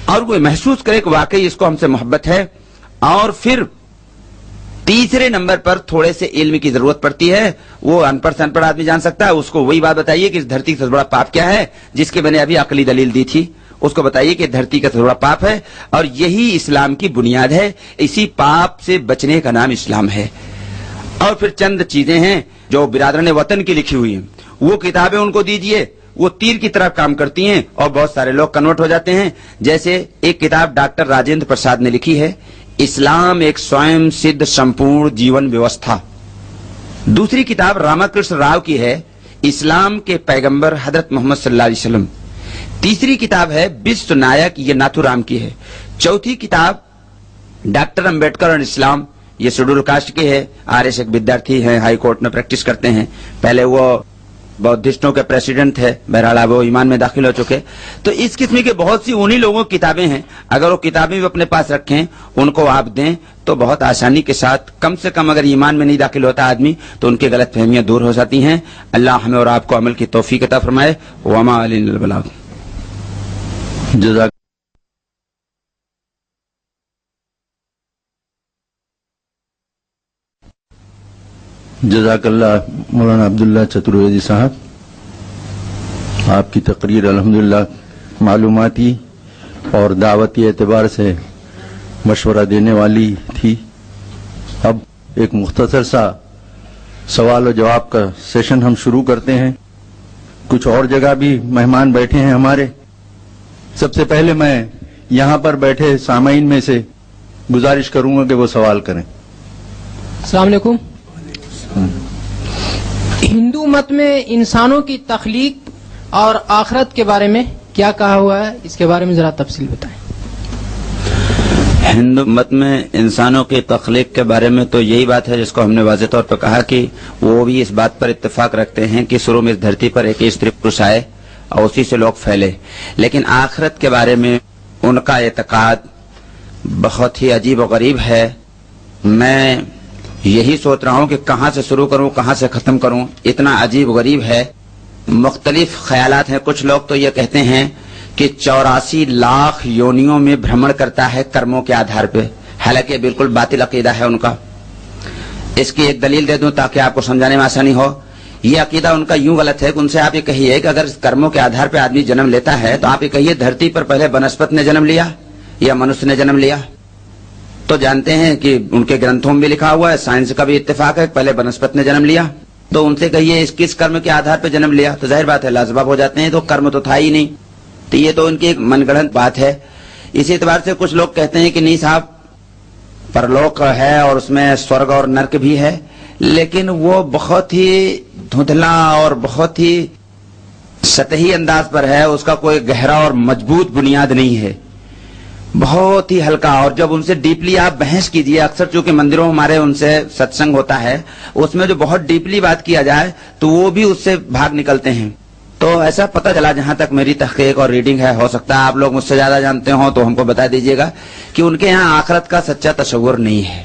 اور وہ محسوس کرے کہ واقعی اس کو ہم سے محبت ہے. اور پھر تیسرے نمبر پر تھوڑے سے علم کی ضرورت پڑتی ہے. وہ ان پڑھ آدمی جان سکتا ہے. اس کو وہی بات بتائیے کہ اس دھرتی سے بڑا پاپ کیا ہے, جس کے میں نے ابھی عقلی دلیل دی تھی. اس کو بتائیے کہ دھرتی کا تھوڑا پاپ ہے اور یہی اسلام کی بنیاد ہے. اسی پاپ سے بچنے کا نام اسلام ہے. اور پھر چند چیزیں ہیں جو برادران وطن کی لکھی ہوئی ہیں, وہ کتابیں ان کو دیجئے. وہ تیر کی طرح کام کرتی ہیں اور بہت سارے لوگ کنورٹ ہو جاتے ہیں. جیسے ایک کتاب ڈاکٹر راجندر پرساد نے لکھی ہے, اسلام ایک سوئم سدھ سمپورن جیون ویوستھا. دوسری کتاب راما کرشن راؤ کی ہے, اسلام کے پیغمبر حضرت محمد صلی اللہ علیہ وسلم. تیسری کتاب ہے بسو نائک, یہ ناتھو رام کی ہے. چوتھی کتاب ڈاکٹر امبیڈکر اور اسلام, یہ شیڈول کاسٹ کی ہے. RS ایک ودیارتھی ہیں, ہائی کورٹ میں پریکٹس کرتے ہیں. پہلے وہ بودھسٹوں کے پریسیڈنٹ تھے, بہرحال وہ ایمان میں داخل ہو چکے. تو اس قسم کی بہت سی انہی لوگوں کی کتابیں ہیں. اگر وہ کتابیں بھی اپنے پاس رکھیں, ان کو آپ دیں تو بہت آسانی کے ساتھ, کم سے کم اگر ایمان میں نہیں داخل ہوتا آدمی تو ان کی غلط فہمیاں دور ہو جاتی ہیں. اللہ ہمیں اور آپ کو عمل کی توفیق عطا فرمائے. وما علینا البلاغ. جزاک جزاک اللہ مولانا عبداللہ چترویدی صاحب. آپ کی تقریر الحمدللہ معلوماتی اور دعوتی اعتبار سے مشورہ دینے والی تھی. اب ایک مختصر سا سوال و جواب کا سیشن ہم شروع کرتے ہیں. کچھ اور جگہ بھی مہمان بیٹھے ہیں ہمارے. سب سے پہلے میں یہاں پر بیٹھے سامعین میں سے گزارش کروں گا کہ وہ سوال کریں. السلام علیکم. ہندو مت میں انسانوں کی تخلیق اور آخرت کے بارے میں کیا کہا ہوا ہے, اس کے بارے میں ذرا تفصیل بتائیں. ہندو مت میں انسانوں کی تخلیق کے بارے میں تو یہی بات ہے جس کو ہم نے واضح طور پر کہا کہ وہ بھی اس بات پر اتفاق رکھتے ہیں کہ شروع میں اس دھرتی پر ایک استری پروش آئے اور اسی سے لوگ پھیلے. لیکن آخرت کے بارے میں ان کا اعتقاد بہت ہی عجیب و غریب ہے. میں یہی سوچ رہا ہوں کہ کہاں سے شروع کروں, کہاں سے ختم کروں. اتنا عجیب غریب ہے. مختلف خیالات ہیں. کچھ لوگ تو یہ کہتے ہیں کہ 84 لاکھ یونیوں میں بھرمن کرتا ہے کرموں کے آدھار پہ. حالانکہ بالکل باطل عقیدہ ہے ان کا. اس کی ایک دلیل دے دوں تاکہ آپ کو سمجھانے میں آسانی ہو. یہ عقیدہ ان کا یوں غلط ہے کہ ان سے آپ یہ کہیے کہ اگر کرموں کے آدھار پہ آدمی جنم لیتا ہے تو آپ یہ کہیے دھرتی پر پہلے بنسپت نے جنم لیا یا منشیہ نے جنم لیا. تو جانتے ہیں کہ ان کے گرنتھوں میں بھی لکھا ہوا ہے, سائنس کا بھی اتفاق ہے, پہلے بنسپت نے جنم لیا. تو ان سے کہیے اس کس کرم کے آدھار پہ جنم لیا, تو ظاہر بات ہے لاجواب ہو جاتے ہیں. تو کرم تو تھا ہی نہیں. تو یہ تو ان کی ایک من گڑھنت بات ہے. اسی اعتبار سے کچھ لوگ کہتے ہیں کہ نہیں صاحب, پرلوک ہے اور اس میں سورگ اور نرک بھی ہے, لیکن وہ بہت ہی دھندلا اور بہت ہی سطحی انداز پر ہے. اس کا کوئی گہرا اور مضبوط بنیاد نہیں ہے, بہت ہی ہلکا. اور جب ان سے ڈیپلی آپ بحث کیجئے, اکثر چونکہ مندروں ہمارے ان سے ستسنگ ہوتا ہے, اس میں جو بہت ڈیپلی بات کیا جائے تو وہ بھی اس سے بھاگ نکلتے ہیں. تو ایسا پتہ چلا, جہاں تک میری تحقیق اور ریڈنگ ہے, ہو سکتا ہے آپ لوگ مجھ سے زیادہ جانتے ہوں تو ہم کو بتا دیجئے گا کہ ان کے یہاں آخرت کا سچا تصور نہیں ہے.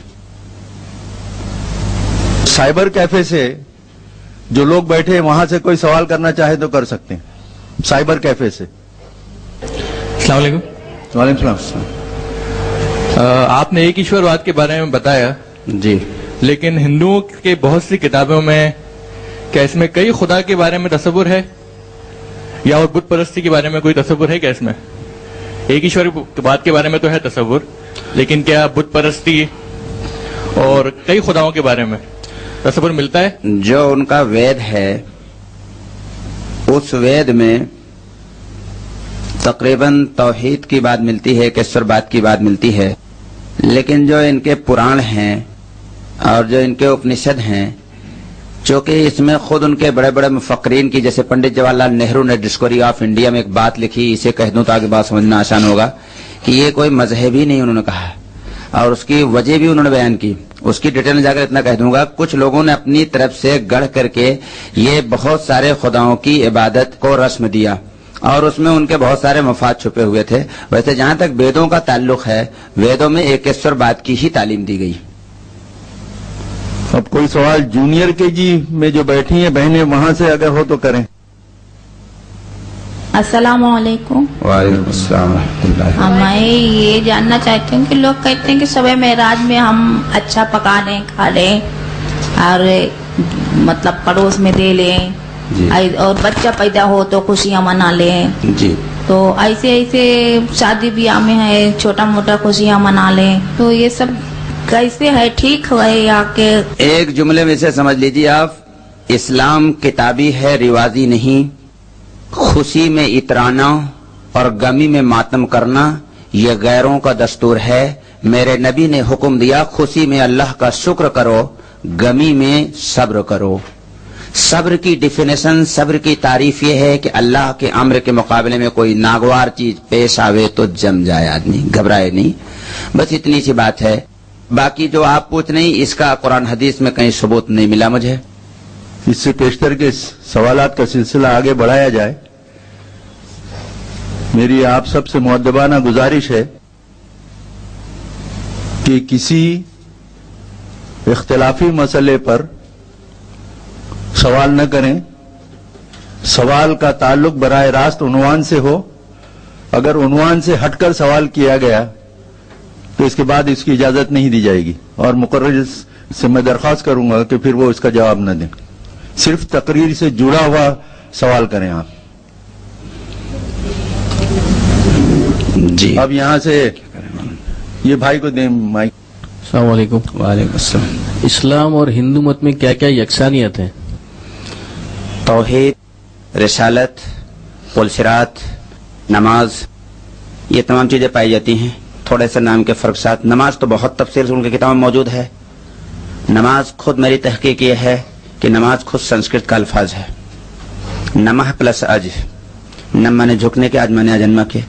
سائبر کیفے سے جو لوگ بیٹھے وہاں سے کوئی سوال کرنا چاہے تو کر سکتے ہیں. سائبر کیفے سے. السلام علیکم. وعلیکم السلام. آپ نے ایک ایشور واد کے بارے میں بتایا جی, لیکن ہندوؤں کے بہت سی کتابوں میں کیا اس میں کئی خدا کے بارے میں تصور ہے, یا اور بت پرستی کے بارے میں کوئی تصور ہے کیا اس میں؟ ایک ایشور بات کے بارے میں تو ہے تصور, لیکن کیا بت پرستی اور کئی خداؤں کے بارے میں تصور ملتا ہے؟ جو ان کا وید ہے اس وید میں تقریباً توحید کی بات ملتی ہے, ایشور بات کی بات ملتی ہے. لیکن جو ان کے پران ہیں اور جو ان کے اپنشد ہیں, چونکہ اس میں خود ان کے بڑے بڑے مفکرین کی, جیسے پنڈت جواہر لال نہرو نے ڈسکوری آف انڈیا میں ایک بات لکھی, اسے کہہ دوں تاکہ بات سمجھنا آسان ہوگا, کہ یہ کوئی مذہب ہی نہیں انہوں نے کہا, اور اس کی وجہ بھی انہوں نے بیان کی. اس کی ڈیٹیل میں جا کر اتنا کہہ دوں گا, کچھ لوگوں نے اپنی طرف سے گڑھ کر کے یہ بہت سارے خداؤں کی عبادت کو رسم دیا, اور اس میں ان کے بہت سارے مفاد چھپے ہوئے تھے. ویسے جہاں تک ویدوں کا تعلق ہے، ویدوں میں ایکیشور بات کی ہی تعلیم دی گئی. اب کوئی سوال جونیئر کے جی میں جو بیٹھی ہیں بہنیں وہاں سے اگر ہو تو کریں. السلام علیکم. وعلیکم السلام ورحمۃ اللہ. میں یہ جاننا چاہتی ہوں کہ لوگ کہتے ہیں کہ شب معراج میں ہم اچھا پکا لیں، کھا لیں اور مطلب پڑوس میں دے لیں جی. اور بچہ پیدا ہو تو خوشیاں منا لیں. جی تو ایسے شادی بیاہ میں ہے چھوٹا موٹا خوشیاں منا لیں. تو یہ سب کیسے ہے، ٹھیک ہے یا کہ؟ ایک جملے میں سے سمجھ لیجیے آپ، اسلام کتابی ہے، رواجی نہیں. خوشی میں اترانا اور غمی میں ماتم کرنا یہ غیروں کا دستور ہے. میرے نبی نے حکم دیا خوشی میں اللہ کا شکر کرو، غمی میں صبر کرو. صبر کی ڈیفینیشن، صبر کی تعریف یہ ہے کہ اللہ کے امر کے مقابلے میں کوئی ناگوار چیز پیش آوے تو جم جائے، آدمی گھبرائے نہیں. بس اتنی سی بات ہے. باقی جو آپ پوچھ نہیں، اس کا قرآن حدیث میں کہیں ثبوت نہیں ملا مجھے. اس سے پیشتر کے سوالات کا سلسلہ آگے بڑھایا جائے. میری آپ سب سے مؤدبانہ گزارش ہے کہ کسی اختلافی مسئلے پر سوال نہ کریں. سوال کا تعلق براہ راست عنوان سے ہو. اگر عنوان سے ہٹ کر سوال کیا گیا تو اس کے بعد اس کی اجازت نہیں دی جائے گی، اور مقرر سے میں درخواست کروں گا کہ پھر وہ اس کا جواب نہ دیں. صرف تقریر سے جڑا ہوا سوال کریں آپ. جی اب یہاں سے یہ بھائی کو دیں مائک. السلام علیکم. وعلیکم السلام. اسلام اور ہندو مت میں کیا کیا یکسانیت ہے؟ توحید، رسالت، پلسرات، نماز، یہ تمام چیزیں پائی جاتی ہیں. تھوڑے سے نام کے فرق ساتھ. نماز تو بہت تفصیل سے ان کی کتاب میں موجود ہے. نماز خود میری تحقیق یہ ہے کہ نماز خود سنسکرت کا الفاظ ہے. نمہ پلس اج، نم مانے جھکنے کے، اج مانے اجنما کے.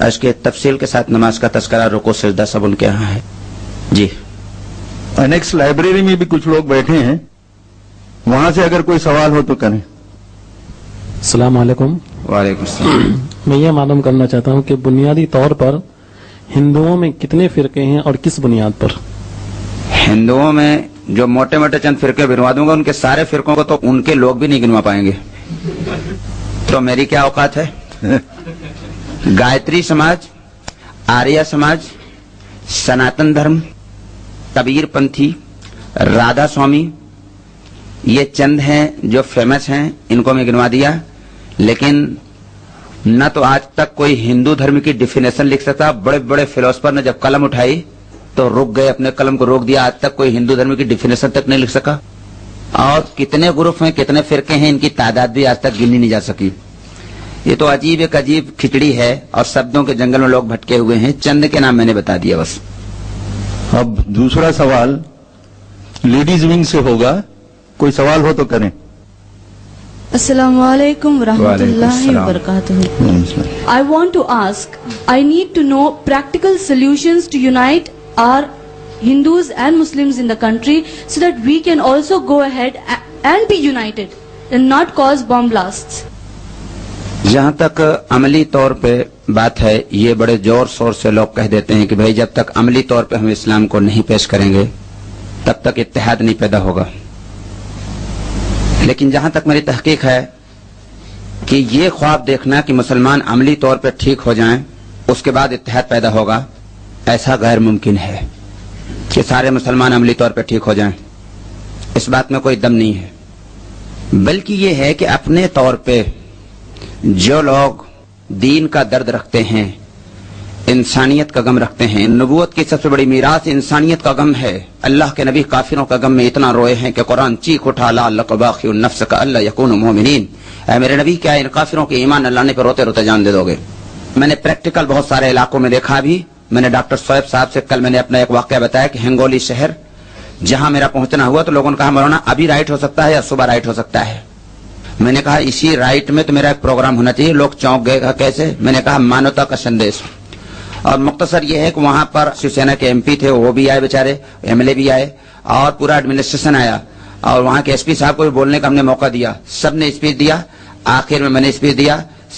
اس کے تفصیل کے ساتھ نماز کا تذکرہ، رکوع، سجدہ سب ان کے ہاں ہے. جی. انیکس لائبریری میں بھی کچھ لوگ بیٹھے ہیں، وہاں سے اگر کوئی سوال ہو تو کریں. السلام علیکم. وعلیکم السلام. میں یہ معلوم کرنا چاہتا ہوں کہ بنیادی طور پر ہندوؤں میں کتنے فرقے ہیں اور کس بنیاد پر؟ ہندوؤں میں جو موٹے موٹے چند فرقے گنوا دوں گا، ان کے سارے فرقوں کو تو ان کے لوگ بھی نہیں گنوا پائیں گے. تو میری کیا اوقات ہے؟ گایتری سماج، آریہ سماج، سناتن دھرم، کبیر پنتھی، رادھا سوامی، یہ چند ہیں جو فیمس ہیں. ان کو میں گنوا دیا. لیکن نہ تو آج تک کوئی ہندو دھرم کی ڈیفینیشن لکھ سکتا. بڑے بڑے فلاسفر نے جب قلم اٹھائی تو رک گئے، اپنے قلم کو روک دیا. آج تک کوئی ہندو دھرم کی ڈیفینیشن تک نہیں لکھ سکا. اور کتنے گروپ ہیں، کتنے فرقے ہیں، ان کی تعداد بھی آج تک گنی نہیں جا سکی. یہ تو عجیب ایک عجیب کھچڑی ہے، اور شبدوں کے جنگل میں لوگ بھٹکے ہوئے ہیں. چند کے نام میں نے بتا دیا بس. اب دوسرا سوال لیڈیز ونگ سے ہوگا. کوئی سوال ہو تو کریں. السلام علیکم ورحمۃ اللہ وبرکاتہ. I want to ask, I need to know practical solutions to unite our Hindus and Muslims in the country so that we can also go ahead and be united and not cause bomb blasts. جہاں تک عملی طور پہ بات ہے، یہ بڑے زور شور سے لوگ کہہ دیتے ہیں کہ بھائی جب تک عملی طور پہ ہم اسلام کو نہیں پیش کریں گے تب تک اتحاد نہیں پیدا ہوگا. لیکن جہاں تک میری تحقیق ہے کہ یہ خواب دیکھنا کہ مسلمان عملی طور پہ ٹھیک ہو جائیں اس کے بعد اتحاد پیدا ہوگا، ایسا غیر ممکن ہے کہ سارے مسلمان عملی طور پہ ٹھیک ہو جائیں. اس بات میں کوئی دم نہیں ہے. بلکہ یہ ہے کہ اپنے طور پہ جو لوگ دین کا درد رکھتے ہیں، انسانیت کا غم رکھتے ہیں، نبوت کی سب سے بڑی میراث انسانیت کا غم ہے. اللہ کے نبی کافروں کا غم میں اتنا روئے ہیں کہ قرآن چیخ اٹھا لعلک باخع نفسک الا یکونوا مؤمنین. اے میرے نبی، کیا ان کافروں کے ایمان نہ لانے پر روتے روتے جان دے دو گے؟ میں نے پریکٹیکل بہت سارے علاقوں میں دیکھا. بھی میں نے ڈاکٹر شعیب صاحب سے کل میں نے اپنا ایک واقعہ بتایا کہ ہنگولی شہر جہاں میرا پہنچنا ہوا تو لوگوں نے کہا مولانا ابھی رائٹ ہو سکتا ہے یا صبح رائٹ ہو سکتا ہے. میں نے کہا اسی رائٹ میں تو میرا ایک پروگرام ہونا چاہیے. لوگ چونک گئے. کہا کیسے؟ میں نے کہا مانوتا کا سندیش. اور مختصر یہ ہے کہ وہاں پر شیو سینا کے ایم پی تھے، وہ بھی آئے بیچارے، ایم ایل اے بھی آئے، اور پورا ایڈمنسٹریشن آیا، اور وہاں کے ایس پی صاحب کو بھی بولنے کا ہم نے موقع دیا. سب نے اسپیچ دیا. آخر میں نے اسپیچ دیا.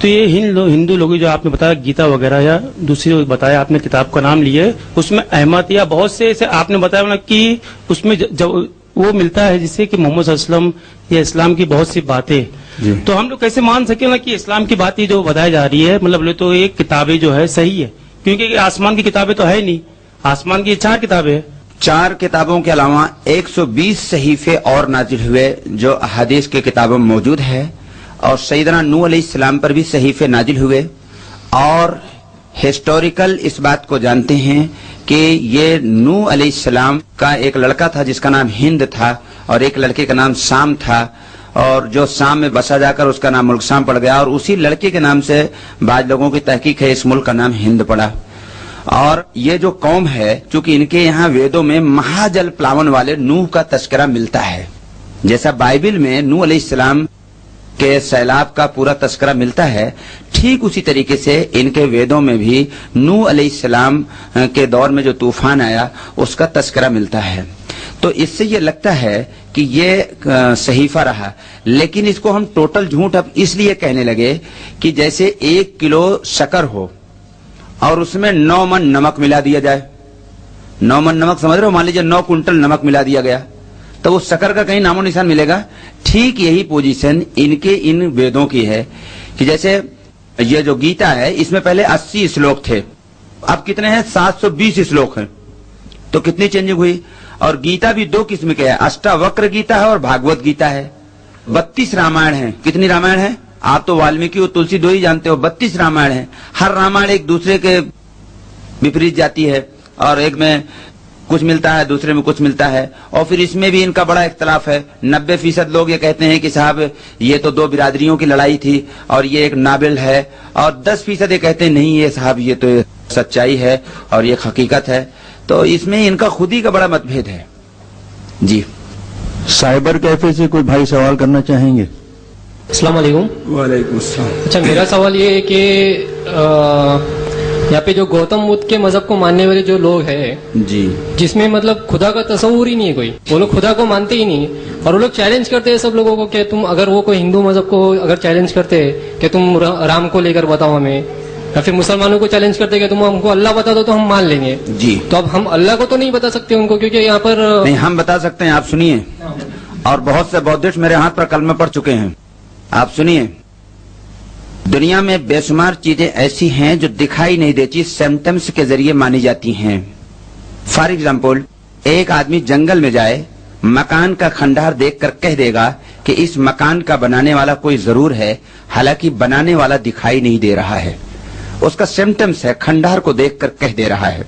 تو یہ ہندو لوگ جو آپ نے بتایا گیتا وغیرہ یا دوسری بتایا آپ نے کتاب کا نام لیے، اس میں احمد یا بہت سے ایسے آپ نے بتایا کہ اس میں وہ ملتا ہے جس سے کہ محمد صلی اللہ علیہ وسلم یا اسلام کی بہت سی باتیں جی. تو ہم لوگ کیسے مان سکیں نا کہ اسلام کی باتیں جو بتائی جا رہی ہے مطلب تو یہ کتابیں جو ہے صحیح ہے، کیونکہ آسمان کی کتابیں تو ہے نہیں، آسمان کی 4 کتابیں ہیں. 4 کتابوں کے علاوہ 120 صحیفے اور نازل ہوئے جو احادیث کی کتابوں میں موجود ہے، اور سیدنا نوح علیہ السلام پر بھی صحیفے نازل ہوئے. اور ہسٹوریکل اس بات کو جانتے ہیں کہ یہ نوح علیہ السلام کا ایک لڑکا تھا جس کا نام ہند تھا، اور ایک لڑکے کا نام سام تھا، اور جو سام میں بسا جا کر اس کا نام ملک سام پڑ گیا، اور اسی لڑکے کے نام سے بعض لوگوں کی تحقیق ہے اس ملک کا نام ہند پڑا. اور یہ جو قوم ہے چونکہ ان کے یہاں ویدوں میں مہاجل پلاون والے نوح کا تذکرہ ملتا ہے، جیسا بائبل میں نوح علیہ السلام کے سیلاب کا پورا تذکرہ ملتا ہے، ٹھیک اسی طریقے سے ان کے ویدوں میں بھی نوح علیہ السلام کے دور میں جو طوفان آیا اس کا تذکرہ ملتا ہے. تو اس سے یہ لگتا ہے کہ یہ صحیفہ رہا، لیکن اس کو ہم ٹوٹل جھوٹ اب اس لیے کہنے لگے کہ جیسے 1 کلو شکر ہو اور اس میں 9 من نمک ملا دیا جائے. 9 من نمک سمجھ رہے ہو، مان لیجیے 9 کنٹل نمک ملا دیا گیا تو اس شکر کا کہیں نام و نشان ملے گا. ٹھیک یہی پوزیشن ان ویدوں کی ہے کہ جیسے یہ جو گیتا ہے اس میں پہلے 80 شلوک تھے، اب کتنے ہیں 720 شلوک ہیں، تو کتنی چینجنگ ہوئی. اور گیتا بھی 2 قسم کے ہے، اشٹاوکر گیتا ہے اور بھاگوت گیتا ہے. 32 رامائن ہیں. کتنی رامائن ہیں؟ آپ تو والمیکی اور تلسی 2 ہی جانتے ہو، 32 رامائن ہیں. ہر رامائن ایک دوسرے کے وپریت جاتی ہے، اور ایک میں کچھ ملتا ہے دوسرے میں کچھ ملتا ہے. اور پھر اس میں بھی ان کا بڑا اختلاف ہے. 90% لوگ یہ کہتے ہیں کہ صاحب یہ تو 2 برادریوں کی لڑائی تھی اور یہ ایک ناول ہے، اور 10% یہ کہتے ہیں نہیں یہ صاحب یہ تو سچائی ہے اور یہ حقیقت ہے. تو اس میں ان کا خود ہی کا بڑا متبھید ہے. جی سائبر کیفے سے کوئی بھائی سوال کرنا چاہیں گے؟ السلام علیکم. وعلیکم السلام. اچھا میرا سوال یہ ہے کہ یہاں پہ جو گوتم بدھ کے مذہب کو ماننے والے جو لوگ ہیں جی، جس میں مطلب خدا کا تصور ہی نہیں ہے کوئی، وہ لوگ خدا کو مانتے ہی نہیں، اور وہ لوگ چیلنج کرتے ہیں سب لوگوں کو کہ تم اگر وہ کوئی ہندو مذہب کو اگر چیلنج کرتے کہ تم رام کو لے کر بتاؤ ہمیں، یا پھر مسلمانوں کو چیلنج کرتے کہ تم ہم کو اللہ بتا دو تو ہم مان لیں گے. جی تو اب ہم اللہ کو تو نہیں بتا سکتے ان کو، کیونکہ یہاں پر نہیں ہم بتا سکتے ہیں. آپ سنیے، اور بہت سے بودھسٹ میرے ہاتھ پر کلمہ پڑھ چکے ہیں. آپ سنیے، دنیا میں بے شمار چیزیں ایسی ہیں جو دکھائی نہیں دیتی، سمپٹمز کے ذریعے مانی جاتی ہیں. فار ایگزامپل ایک آدمی جنگل میں جائے، مکان کا کھنڈار دیکھ کر کہہ دے گا کہ اس مکان کا بنانے والا کوئی ضرور ہے، حالانکہ بنانے والا دکھائی نہیں دے رہا ہے. اس کا سمپٹمز ہے، کھنڈار کو دیکھ کر کہہ دے رہا ہے.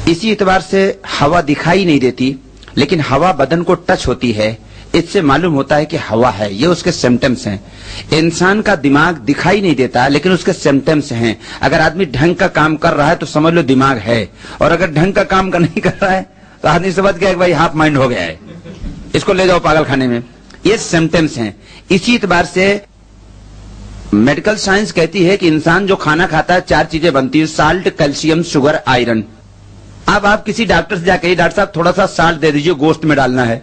اسی اعتبار سے ہوا دکھائی نہیں دیتی لیکن ہوا بدن کو ٹچ ہوتی ہے، اس سے معلوم ہوتا ہے کہ ہوا ہے. یہ اس کے سمپٹمز ہیں. انسان کا دماغ دکھائی نہیں دیتا لیکن اس کے سمپٹمز ہیں. اگر آدمی ڈھنگ کا کام کر رہا ہے تو سمجھ لو دماغ ہے، اور اگر ڈھنگ کا کام نہیں کر رہا ہے تو آدمی سمجھ گیا کہ بھائی ہاف مائنڈ ہو گیا ہے، اس کو لے جاؤ پاگل خانے میں. یہ سمپٹمز ہیں. اسی اعتبار سے میڈیکل سائنس کہتی ہے کہ انسان جو کھانا کھاتا ہے 4 چیزیں بنتی ہیں، سالٹ، کیلشیم، شوگر، آئرن. اب آپ کسی ڈاکٹر سے جا کے ڈاکٹر صاحب تھوڑا سا سالٹ دے دیجئے گوشت میں ڈالنا ہے،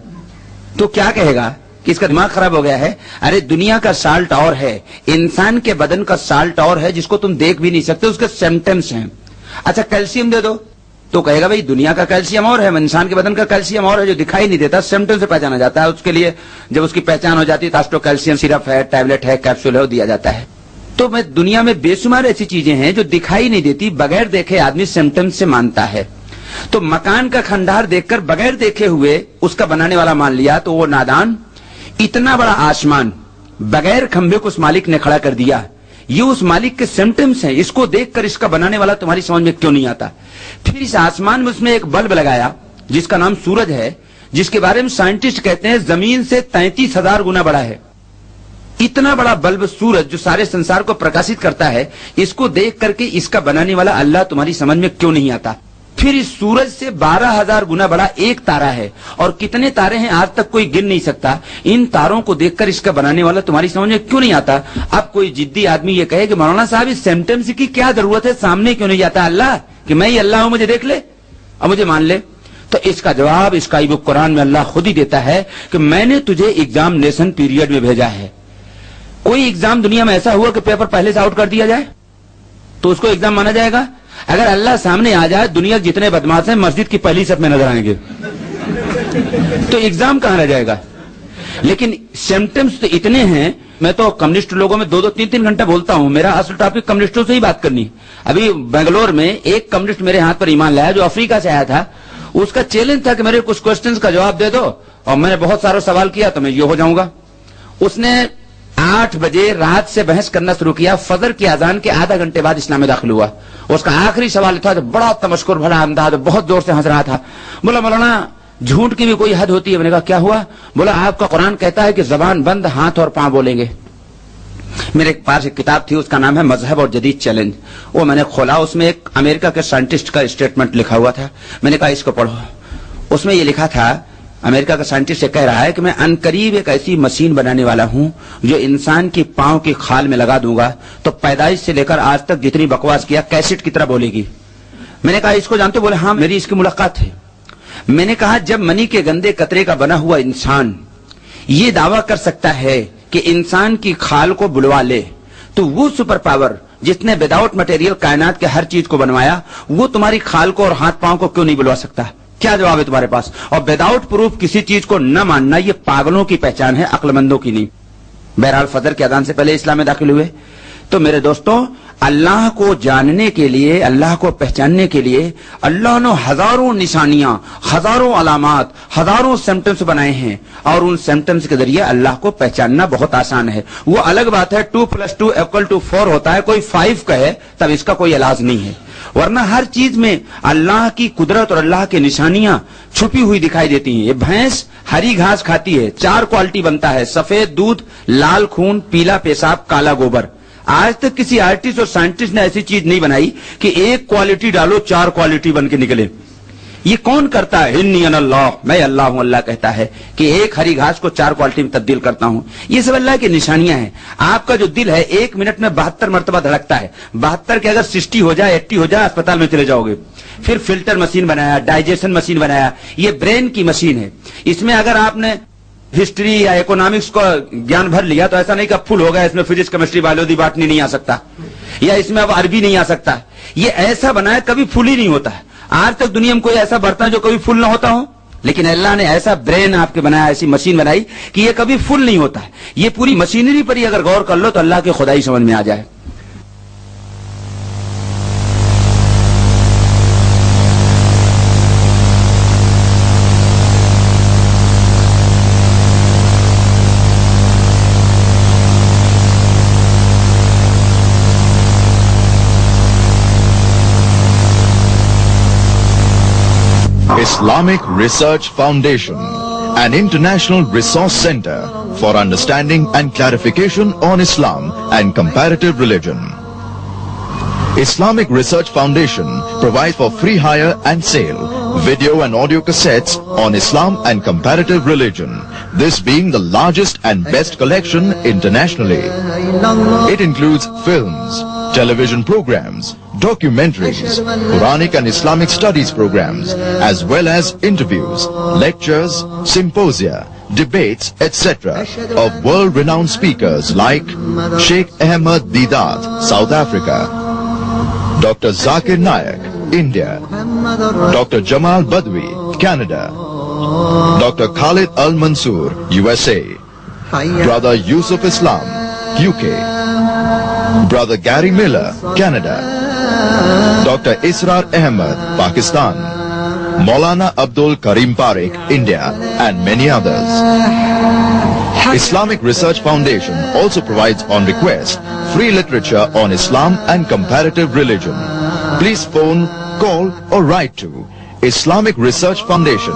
تو کیا کہے گا کہ اس کا دماغ خراب ہو گیا ہے؟ ارے دنیا کا سالٹ اور ہے، انسان کے بدن کا سالٹ اور ہے جس کو تم دیکھ بھی نہیں سکتے، اس کے سمپٹمز ہیں. اچھا کیلشیم دے دو تو کہے گا بھائی دنیا کا کیلشیم اور ہے، انسان کے بدن کا کیلشیم اور ہے جو دکھائی نہیں دیتا، سمپٹم سے پہچانا جاتا ہے. اس کے لیے جب اس کی پہچان ہو جاتی ہے تو کیلشیم سیرپ ہے، ٹیبلٹ ہے، کیپسول ہے، وہ دیا جاتا ہے. تو میں دنیا میں بے شمار ایسی چیزیں ہیں جو دکھائی نہیں دیتی، بغیر دیکھے آدمی سمپٹم سے مانتا ہے. تو مکان کا کھنڈار دیکھ کر بغیر دیکھے ہوئے اس کا بنانے والا مان لیا تو وہ نادان. اتنا بڑا آسمان بغیر کھمبے کو اس مالک نے کھڑا کر دیا، یہ اس مالک کے سمپٹمز ہیں. اس کو دیکھ کر اس کا بنانے والا تمہاری سمجھ میں کیوں نہیں آتا؟ پھر اس آسمان میں اس میں ایک بلب لگایا جس کا نام سورج ہے، جس کے بارے میں سائنٹسٹ کہتے ہیں زمین سے 33,000 گنا بڑا ہے. اتنا بڑا بلب سورج جو سارے سنسار کو پرکاشت کرتا ہے، اس کو دیکھ کر کے اس کا بنانے والا اللہ تمہاری سمجھ میں کیوں نہیں آتا؟ پھر اس سورج سے 12,000 گنا بڑا ایک تارا ہے، اور کتنے تارے ہیں آج تک کوئی گن نہیں سکتا. ان تاروں کو دیکھ کر اس کا بنانے والا تمہاری سمجھ میں کیوں نہیں آتا؟ اب کوئی جدی آدمی یہ کہے کہ مولانا صاحب اس سمپٹمز کی کیا ضرورت ہے، سامنے کیوں نہیں جاتا اللہ کہ میں ہی اللہ ہوں، مجھے دیکھ لے اور مجھے مان لے؟ تو اس کا جواب اس کا قرآن میں اللہ خود ہی دیتا ہے کہ میں نے تجھے ایگزامینیشن پیریڈ میں بھیجا ہے. کوئی ایگزام دنیا میں ایسا ہوا کہ پیپر پہلے سے آؤٹ کر دیا جائے تو اس کو ایگزام مانا جائے گا؟ اگر اللہ سامنے آ جائے دنیا جتنے بدماش ہیں مسجد کی پہلی صف میں نظر آئیں گے تو ایگزام کہاں رہ جائے گا؟ لیکن سمپٹمز تو اتنے ہیں. میں تو کمیونسٹ لوگوں میں 2-3 گھنٹہ بولتا ہوں. میرا اصل ٹاپک کمیونسٹوں سے ہی بات کرنی. ابھی بنگلور میں ایک کمیونسٹ میرے ہاتھ پر ایمان لایا جو افریقہ سے آیا تھا. اس کا چیلنج تھا کہ میرے کچھ کوسچنز کا جواب دے دو, اور میں نے بہت سارا سوال کیا تو میں یہ ہو جاؤں گا. اس نے 8 بجے رات سے بحث کرنا شروع کیا. فجر کی اذان کے آدھا گھنٹے بعد اسلام میں داخل ہوا. اس کا آخری سوال تھا جو بڑا تمشکر بھرا انداز, بہت زور سے ہنس رہا تھا. بولا مولانا جھوٹ کی بھی کوئی حد ہوتی ہے. میں نے کہا کیا ہوا؟ بولا آپ کا قرآن کہتا ہے کہ زبان بند ہاتھ اور پاؤں بولیں گے. میرے پاس ایک کتاب تھی, اس کا نام ہے مذہب اور جدید چیلنج. وہ میں نے کھولا, اس میں ایک امریکہ کے سائنٹسٹ کا اسٹیٹمنٹ لکھا ہوا تھا. میں نے کہا اس کو پڑھو. اس میں یہ لکھا تھا, امریکہ کا سائنٹسٹ کہہ رہا ہے کہ میں عنقریب ایک ایسی مشین بنانے والا ہوں جو انسان کی پاؤں کی کھال میں لگا دوں گا تو پیدائش سے لے کر آج تک جتنی بکواس کیا کیسٹ کی طرح بولے گی. میں نے کہا اس کو جانتے ہو؟ بولے ہاں میری اس کی ملاقات ہے. میں نے کہا جب منی کے گندے قطرے کا بنا ہوا انسان یہ دعویٰ کر سکتا ہے کہ انسان کی کھال کو بلوا لے تو وہ سپر پاور جس نے وداؤٹ مٹیریل کائنات کے ہر چیز کو بنوایا وہ تمہاری کھال کو اور ہاتھ پاؤں کو کیوں نہیں بلوا سکتا؟ کیا جواب ہے تمہارے پاس؟ اور وداؤٹ پروف کسی چیز کو نہ ماننا یہ پاگلوں کی پہچان ہے, عقل مندوں کی نہیں. بہرحال فجر کے اذان سے پہلے اسلام میں داخل ہوئے. تو میرے دوستوں, اللہ کو جاننے کے لیے, اللہ کو پہچاننے کے لیے اللہ نے ہزاروں نشانیاں, ہزاروں علامات, ہزاروں سمپٹمز بنائے ہیں, اور ان سمپٹمز کے ذریعے اللہ کو پہچاننا بہت آسان ہے. وہ الگ بات ہے 2+2=4 ہوتا ہے, کوئی 5 کہے تب اس کا کوئی علاج نہیں ہے. ورنہ ہر چیز میں اللہ کی قدرت اور اللہ کی نشانیاں چھپی ہوئی دکھائی دیتی ہیں. یہ بھینس ہری گھاس کھاتی ہے, 4 کوالٹی بنتا ہے, سفید دودھ, لال خون, پیلا پیشاب, کالا گوبر. آج تک کسی آرٹسٹ اور سائنٹسٹ نے ایسی چیز نہیں بنائی کہ ایک کوالٹی ڈالو 4 کوالٹی بن کے نکلے. یہ کون کرتا ہے؟ انی انا اللہ, میں اللہ ہوں. اللہ کہتا ہے کہ ایک ہری گھاس کو 4 کوالٹی میں تبدیل کرتا ہوں. یہ سب اللہ کی نشانیاں ہیں. آپ کا جو دل ہے 1 منٹ میں 72 مرتبہ دھڑکتا ہے. 72 کے اگر 60 ہو جائے, 80 ہو جائے, اسپتال میں چلے جاؤ گے. پھر فلٹر مشین بنایا, ڈائجیشن مشین بنایا. یہ برین کی مشین ہے. اس میں اگر آپ نے ہسٹری یا اکنامکس کو گیان بھر لیا تو ایسا نہیں کہ فل ہو گیا, اس میں فزکس, کیمسٹری, بایولوجی, باٹنی نہیں آ سکتا, یا اس میں اب عربی نہیں آ سکتا. یہ ایسا بنا ہے کبھی فل ہی نہیں ہوتا ہے. آج تک دنیا میں کوئی ایسا برتن جو کبھی فل نہ ہوتا ہو, لیکن اللہ نے ایسا برین آپ کے بنایا, ایسی مشین بنائی کہ یہ کبھی فل نہیں ہوتا ہے. یہ پوری مشینری پر ہی اگر غور کر لو تو اللہ کی خدائی سمجھ میں آ جائے. Islamic Research Foundation, an international resource center for understanding and clarification on Islam and comparative religion. Islamic Research Foundation provides for free hire and sale video and audio cassettes on Islam and comparative religion, this being the largest and best collection internationally. It includes films, television programs, documentaries, Quranic and Islamic studies programs, as well as interviews, lectures, symposia, debates, etc. of world-renowned speakers like Sheikh Ahmed Deedat, South Africa, Dr. Zakir Naik, India, Dr. Jamal Badwi, Canada, Dr. Khalid Al-Mansoor, USA, Brother Yusuf Islam, UK, Brother Gary Miller, Canada, Dr. Israr Ahmed, Pakistan, Maulana Abdul Karim Parekh, India, and many others. Islamic Research Foundation also provides on request free literature on Islam and comparative religion. Please phone, call or write to Islamic Research Foundation,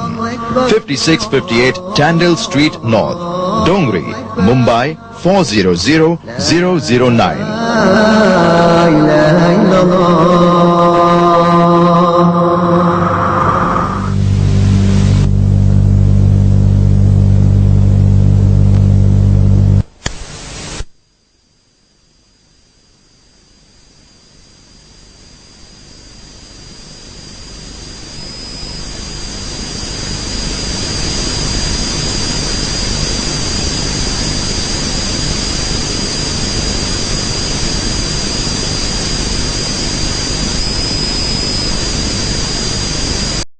5658 Tandil Street North, Dongri, Mumbai 400009.